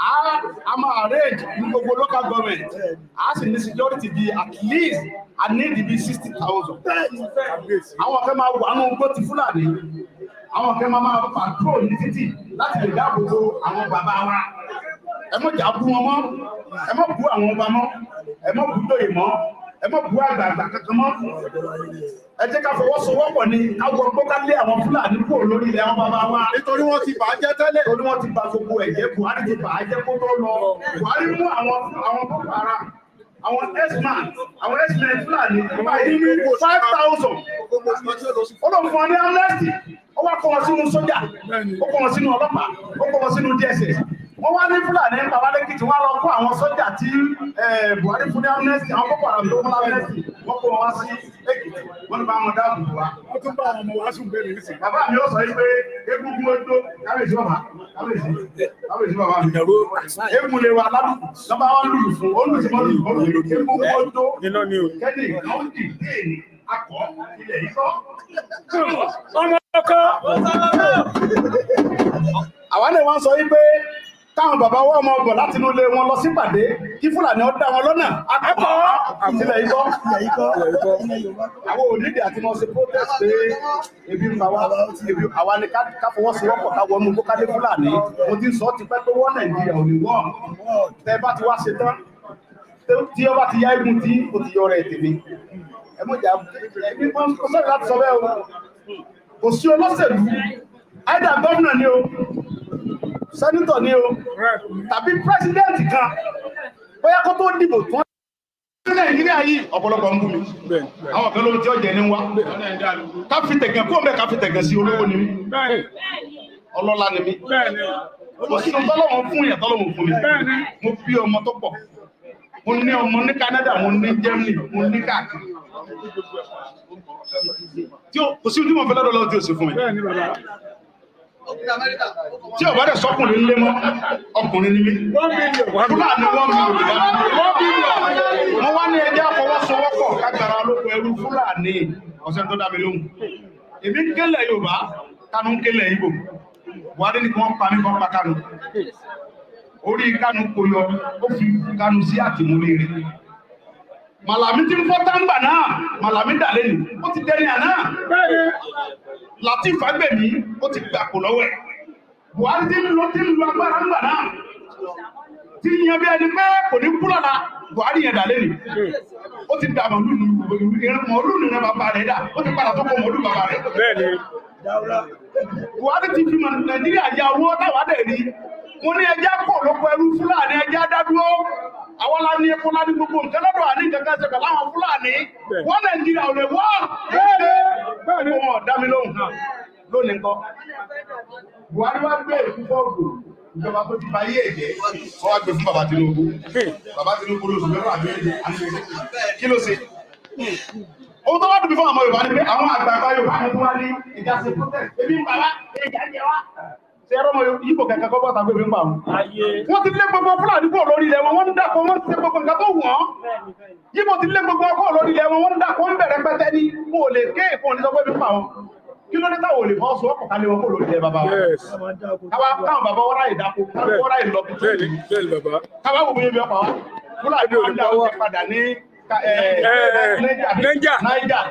Speaker 9: a máa arrange ní gbogbo local government a sì ní security bí at least I need to be 60,000. Àwọn kan máa wà ní ogbó ti Fúlàní àwọn kan máa patrol ní títì láti lè dáàbò bo àwọn bàbá wa ẹ má jà bú wọn mọ́ ẹ má bú àwọn ọba mọ́ ẹ má bú lóye mọ́ ẹ má bú àgbààgbà kankan mọ́ ẹ jẹ́ ká fọwọ́sowọ́pọ̀ ní káwọ́ gbọ́kálé àwọn Fúlàní kúrò lórí ilẹ̀ àwọn bàbá wa nítorí wọ́n ti bà á jẹ́ tẹ́lẹ̀ torí wọ́n ti bà gbogbo ẹ̀jẹ̀ Buhari ti bà á jẹ́ kó tó lọ Buhari mú àwọn Boko Haram àwọn x-man Fúlàní 5,000 ó lọ fún ọ ní amnesty ó wá kó wọn sínú sójà ó kó wọn sínú ọlọ́pàá ó kó wọn sínú DSS wọ́n wá ní Fúlàní Babalẹ́kìtì wọ́n lọ kó àwọn sójà tí Buhari fún ní amnesty àwọn Boko Haram tó fún amnesty wọ́n kó wọn wá sí Èkìtì wọ́n ní bá wọn dáàbò wá. wọ́n tún bá àwọn ọmọ wa sùn bẹ́ẹ̀ ní sìn. Bàbá mi ó sọ pé egungun ojú kábíyèsí bàbá kábíyèsí bàbá mi. Egun lè wà ládùúgbò lọ́ba wọn lùlù fún olùsímọ́lù egungun ojú kẹ́lì káwùdì déèní akọ ilẹ̀ yìí kọ́. ọmọ ọkọ. Àwa náà wọ́n sọ wípé káwọn bàbá wọ́n ọmọ ọgbọ̀n láti inú ilé wọn lọ sí pàdé kí Fúlàní ó dá wọn lọ́nà akẹ́kọ̀ọ́ àtìlẹ̀ ikọ́ àwọn onídìí àti wọn ṣe protest pé ebi ń pa wá ebi àwa ni ká fọwọ́sowọ́pọ̀ ká wọnú kó kálé Fúlàní mo ti sọ ti pẹ́ pé wọ́n Nàìjíríà ò ní wọ́n tẹ́ bá ti wá ṣe tán tí ọba ti yá igun tí ó ti yọ rẹ̀ tèmi ẹ mọ̀ jà ẹbí wọn kò sọ̀rọ̀ láti sọ bẹ́ẹ̀ o kò sí olóṣèlú àìdá gómìnà ni o sẹ́nitọ̀ ni o tàbí pírẹsidẹ́ǹtì kan bóyá kó tó dìbò tán ní Nàìjíríà yìí ọ̀pọ̀lọpọ̀ ń bú mi àwọn kan ló ti ọjẹ́ ní wá ká fi tẹ̀gẹ̀ kó mẹ́ ká fi tẹ̀gẹ̀ sí olówó ni mí ọlọ́lá ni mí mo sì ń tọ́lọ́wọ́n fún ìyà tọ́lọ́wọ́n fún mi mo bí ọmọ tó pọ̀ mo ní ọmọ ní Canada mo ní Germany mo ní káàkiri kò sí ojú mọ̀ fẹ́ lọ́dọ̀ lọ́wọ́ tí ó sì fún mi tí ọ̀bá dẹ̀ sọ́kùnrin lé mọ́ ọkùnrin ní mí Fúlàní wọ́n wá ní ẹjẹ́ àfọwọ́sowọ́pọ̀ kágbára olóko ẹrú Fúlàní ọ̀sẹ̀ tó dámi lóhùn èmi kélẹ̀ Yorùbá kánú kélẹ̀ Ìgbò Buhari ní kí wọ́n pa mí kọ́ pa Kánú orí Kánú kò yọ ó fi Kánú sí àtìmúlé rẹ̀ Màlàmí tí ń fọ́ táǹgbà náà Màlàmí dàlẹ́ nì ó ti dẹ́ni àná Latif Fagbemi ó ti gbàpò lọ́wọ́ ẹ̀ Buhari tí ń lo agbára ńgbà náà tí yan bí ẹni pé kò ní kú lọ́la Buhari yẹn dàlẹ́ nì ó ti dà mọ̀lú nínú bàbá rẹ̀ dà ó ti padà tó kọ mọ̀lú bàbá rẹ̀. Buhari ti fi Nàìjíríà ya owó táwa dẹ̀ rí mo ní ẹjẹ́ pọ̀ lóko ẹrú Fúlàní ẹjẹ́ dádúró àwọn lá ní epo lá ní gbogbo nǹkan lọ́dọ̀ àní kankan ṣe pẹ̀lú àwọn Fúlàní wọ́n Nàìjíríà ò lè wọ́ bẹ́ẹ̀ ni wọn dá mi lóhùn lónìí nǹkan. Buhari wá gbé èkú fọ́ọ̀gù ìjọba tó ti ba yé èdè wọ́n wá gbé fún bàbá Tinubu lóṣù mẹ́fà àbí kí ló ṣe. Ohun tó wá dùn mí fún àwọn Yorùbá ni pé àwọn àgbààgbà Yorùbá ni wọ́n ní ìjà ṣe protest ebi ń bàbá ìjà jẹ wá. Ṣé ẹ̀rọ ọmọ Ìgbò kẹ̀kẹ́ kọ́ bọ́ta gbé mi ń bà wọ́n. Wọ́n ti lé gbogbo Fúlàní kúrò lórí ilẹ̀ wọn, wọ́n ń dàpọ̀ wọ́n ti ṣe gbogbo nǹkan tó wù wọ́n. Ìgbò ti lé gbogbo kúrò lórí ilẹ̀ wọn, wọ́n ń dàpọ̀ ń bẹ̀rẹ̀ pẹ́tẹ́ ní mo lè ké èkó ní sọ pé mi ń bà wọ́n. Kí ló dé táwọn olè fọ́ sọ́kọ̀ ká lé wọn kúrò lórí ilẹ̀ bàbá wọn. Káwọn bàbá wọ́n ráyè dáko, káwọn wọ́n ráyè lọ. Káwọn wò bóyá bí ọ̀pá wa. Fúlàní wọn dá wọn padà ní Niger.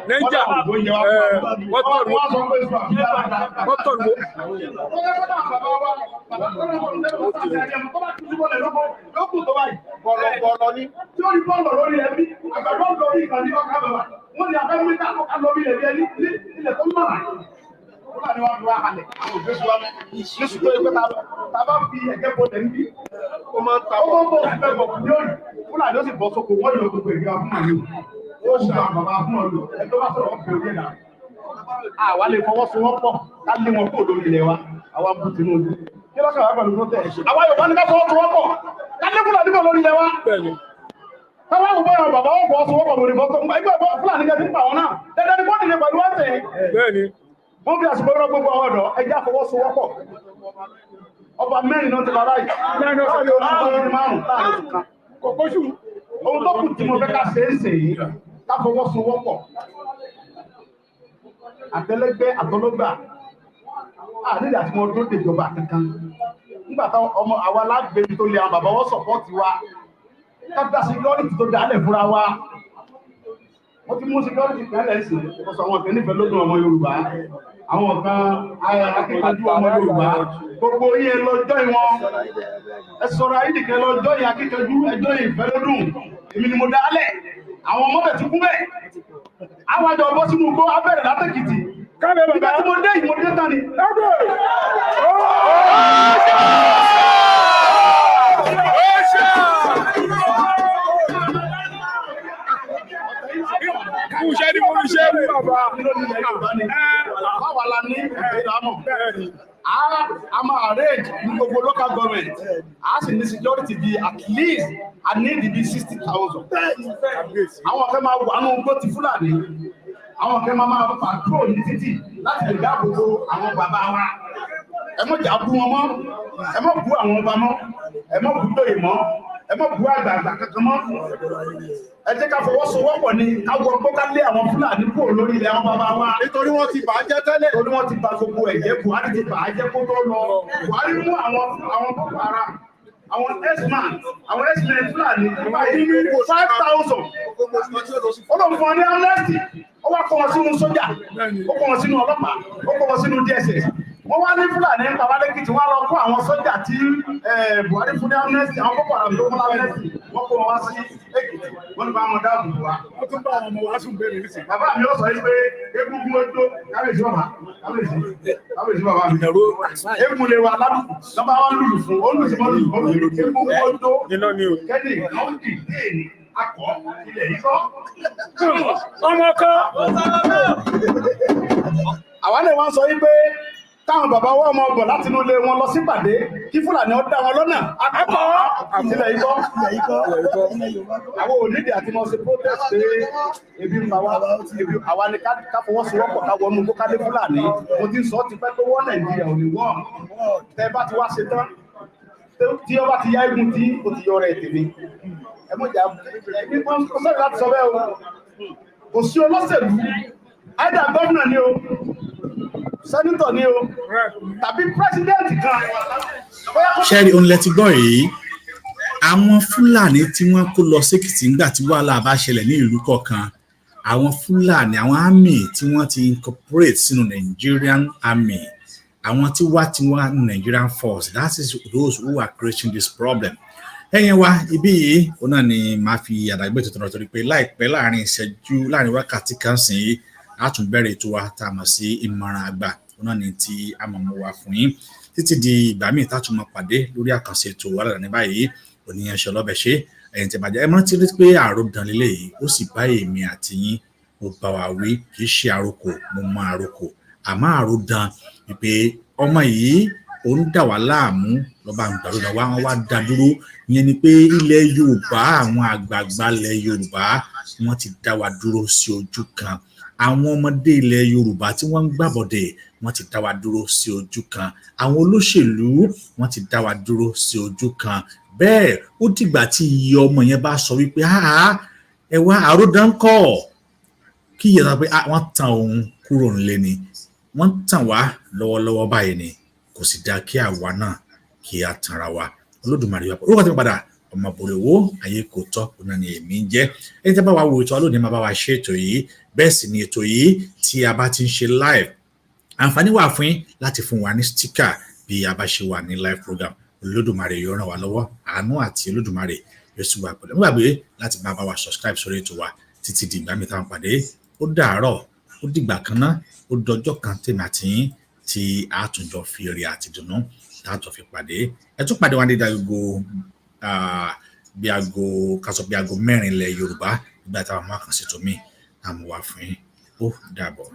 Speaker 9: Fúlàní wa fi wá halẹ̀ àwọn òfin wa mẹ́ ní ṣùgbọ́n ẹgbẹ́ tàbá fi ẹ̀gẹ́ bọ̀ lẹ́nu bí ó máa ń ta ọmọ bọ̀ ẹgbẹ́ bọ̀ ní òyìn Fúlàní ó sì bọ́ sóko wọ́n yọ gbogbo ìgbà fún àlè ó ṣe àwọn bàbá fún ọlọ́ ẹgbẹ́ wá sọ̀rọ̀ ọ̀pẹ̀ òye náà àwa lè fọwọ́sowọ́pọ̀ ká lé wọn kó lórí ilẹ̀ wa àwa bú Tinubu kí lọ́kàn wá pẹ̀lú protest àwa Yorùbá ní ká fọwọ́sowọ́pọ̀ ká lé Fúlàní kó lórí ilẹ̀ wa káwá wò bọ́yọ̀ bàbá wọn fọwọ́sowọ́pọ̀ lórí bọ́tọ̀ ẹgbẹ́ Fúlàní kẹ́ ti ń pa wọn náà dandan ni bọ́ọ̀dì lè pẹ̀lú ẹ̀sẹ̀ wọ́n fi àsìkò ọ̀rọ̀ gbogbo àwọn ọ̀dọ́ ẹjẹ́ àfọwọ́sowọ́pọ̀ ọba mẹ́rin náà ti bàbá yìí mẹ́rin márùn-ún láàrin oṣù kan kòkóṣù ohun tó kù tí mo fẹ́ ká ṣe é ṣe yìí ká fọwọ́sowọ́pọ̀ àtẹlẹgbẹ́ àtọlọ́gbà àdéhùn àti wọn tó dèjọba kankan nígbà táwọn ọmọ àwa lágbègbè tó lé àwọn bàbá wọn sọ̀pọ̀tì wa kápítà síkírọ́rìtì tó dálẹ̀ fúnra wa wọ́n ti mú síkírọ́rìtì pẹ́lẹ̀ sí ọ̀sọ̀ àwọn ọ̀kẹ́ nífẹ̀ẹ́ lódún ọmọ Yorùbá àwọn kan akíkanjú ọmọ Yorùbá gbogbo yín lọ́jọ́ ìwọ̀n ẹ sọ̀rọ̀ ayídìkẹ́ lọ́jọ́ yìí akíkanjú ẹjọ́ ìfẹ́ lódún èmi ni mo dálẹ̀ àwọn ọmọ bẹ̀ ti kú bẹ́ẹ̀ àwọn àjọ ọbọ̀ sínú gbó abẹ́rẹ̀ látẹ̀kìtì nígbà tí mo dé ìmọ̀dé tán ni
Speaker 10: Iṣẹ́ ni mo ṣe rí bàbá.
Speaker 9: Báwa la ní ìdámọ̀. A máa arrange ní gbogbo local government. A sì ní security bí at least I need bí 60,000. Àwọn kan máa wà nínú gbó ti Fúlàní. Àwọn kan máa patrol ní títì láti lè dáàbò bo àwọn bàbá wa. Ẹ mọ̀ jà bú wọn mọ́. Ẹ mọ̀ bú àwọn ọba mọ́. Ẹ mọ̀ bú lóye mọ́. Ẹ mọ̀ bú àgbààgbà kankan mọ́. Ẹ jẹ́ ká fọwọ́sowọ́pọ̀ ni káwọn ọgbọ́n ká lé àwọn Fúlàní kúrò lórí ilẹ̀ àwọn bàbá wa.
Speaker 4: Nítorí wọ́n ti bà á jẹ́ tẹ́lẹ̀.
Speaker 9: Nítorí wọ́n ti bà gbogbo ẹ̀jẹ̀ Buhari ti bà á jẹ́ kó tó lọ. Buhari mú àwọn Boko Haram, àwọn S-man, àwọn S-men Fúlàní báyìí 5,000. Ó lọ fún ọ ní amnesty. Ó wá kó wọn sínú sójà, ó kó wọn sínú ọlọ́pàá, ó kó wọn sínú DSS. Wọ́n wá ní Fúlàní ń pàwálé kìtì wọ́n lọ kó àwọn sójà tí Buhari fún ní amnesty, àwọn Boko Haram tó fún amnesty, wọ́n kó wọn wá sí Èkìtì, wọ́n ní bá wọn dáàbò wá.
Speaker 10: Wọ́n tún bá àwọn ọmọ wa sùn bẹ́ẹ̀ nísìnyí.
Speaker 9: Bàbá mi ó sọ yìí pé egungun ojú kábíyèsí bàbá kábíyèsí bàbá mi. Egun lè wa ládùúgbò lọ́ba wa lùlù fún olùsímọ́lù egungun ojú kẹ́lì àwọn dìde ní akọ ilẹ̀ yìí kọ́.
Speaker 10: Ọmọ kan.
Speaker 9: Àwa lè wá sọ yìí pé táwọn bàbá wa ọmọ ọgbọ̀n láti inú ilé wọn lọ sí pàdé kí Fúlàní ó dá wọn lọ́nà akẹ́kọ̀ọ́ àtìlẹ̀ ikọ́. Àwọn onídìí àti mọ̀ sí protest pé ebi ń pa wá àwa ni ká fọwọ́sowọ́pọ̀ ká wọnú kó kálé Fúlàní. Mo ti sọ ti pẹ́ tó wọ́n Nàìjíríà ò ní wọ́n. Tẹ́ bá ti wá ṣe tán tí ọba ti yá igun tí ó ti yọ rẹ̀ tèmi. Ẹ mọ̀ jà ẹbí wọ́n sọ̀rọ̀ láti sọ bẹ́ẹ̀ o. Kò sí olóṣèlú, àìdá gọ́ọ̀nà ni o. sẹ́nitọ̀ ni o tàbí pírẹsidẹ́ǹtì kan.
Speaker 3: ṣẹ́rí òun lẹ ti gbọ́ yìí àwọn fúlàní tí wọ́n kó lọ sékìtì nígbà tí wàhálà bá ṣẹlẹ̀ ní ìlú kọ̀ọ̀kan àwọn fúlàní àwọn army tí wọ́n ti incorporate sínú Nigerian army àwọn tí wá Nigerian force that is those who are creating this problem. ẹ̀yin wa ibi yìí òun náà ni màá fi àdàgbé tuntun rẹ̀ torí pé láìpẹ́ láàrin ìṣẹ́jú láàrin wákàtí kan sìn yìí a tún bẹ̀rẹ̀ ètò wa tá a mọ̀ sí ìmọ̀ràn àgbà òun náà ni tí a mọ̀ mọ́ wa fún yín títí di ìgbà míì tá a tún mọ̀ pàdé lórí àkànṣe ètò wa lọ́dọ̀ ní báyìí òníyàn ṣe ọlọ́bẹ̀ ṣe ẹ̀yin tí a bàjẹ́ ẹ mọ́ ti rí pé àròdàn lélẹ̀ yìí ó sì bá èmi àti yín mo bá wa wí kì í ṣe àròkò mo mọ àròkò àmọ́ àròdàn wípé ọmọ yìí ó ń dà wá láàmú lọ́ba àgbàlódà wa wọ́n wá dá dúró ìyẹn ni pé ilẹ̀ Yorùbá àwọn àgbààgbà ilẹ̀ Yorùbá wọ́n ti dá wa dúró sí ojú kan àwọn ọmọdé ilẹ̀ Yorùbá tí wọ́n ń gbàbọ̀dẹ̀ wọ́n ti dá wa dúró sí ojú kan àwọn olóṣèlú wọ́n ti dá wa dúró sí ojú kan bẹ́ẹ̀ ó dìgbà tí iye ọmọ yẹn bá sọ wípé ẹ wá Arodan kọ́ kí ìyẹn sọ pé wọ́n tan òun kúrò nílé ni wọ́n tàn wá lọ́wọ́lọ́wọ́ báyìí ni kò sì dáa kí àwa náà kí a tanra wa Olódùmarè wa orúkọ tí mo padà Omoboriowo ayé kò tọ́ ọ̀nà ni èmi ń jẹ́ ẹni tí a bá wa wo ètò alóòní máa bá wa ṣe ètò yìí bẹ́ẹ̀ sì ni ètò yìí tí a bá ti ń ṣe live àǹfààní wà fún yín láti fún wa ní sticker bí a bá ṣe wà ní live program Olódùmarè yóò ràn wá lọ́wọ́ àánú àti Olódùmarè yóò sì wà pẹ̀lú nígbàgbé láti máa bá wa subscribe sórí ètò wa títí di ìgbà mi táwọn pàdé ó dàárọ̀ ó dìgbà kan náà ó dọjọ́ kan tèmi àti yín tí a tún jọ fi èrè àti dùnnú tá a jọ fi pàdé ẹ tún pàdé wa ní ìdágbò bí aago kásọ bí aago 4 ilẹ̀ Yorùbá nígbà táwọn máa kàn sí tòmí àmúwá fún yín ó dàbọ̀.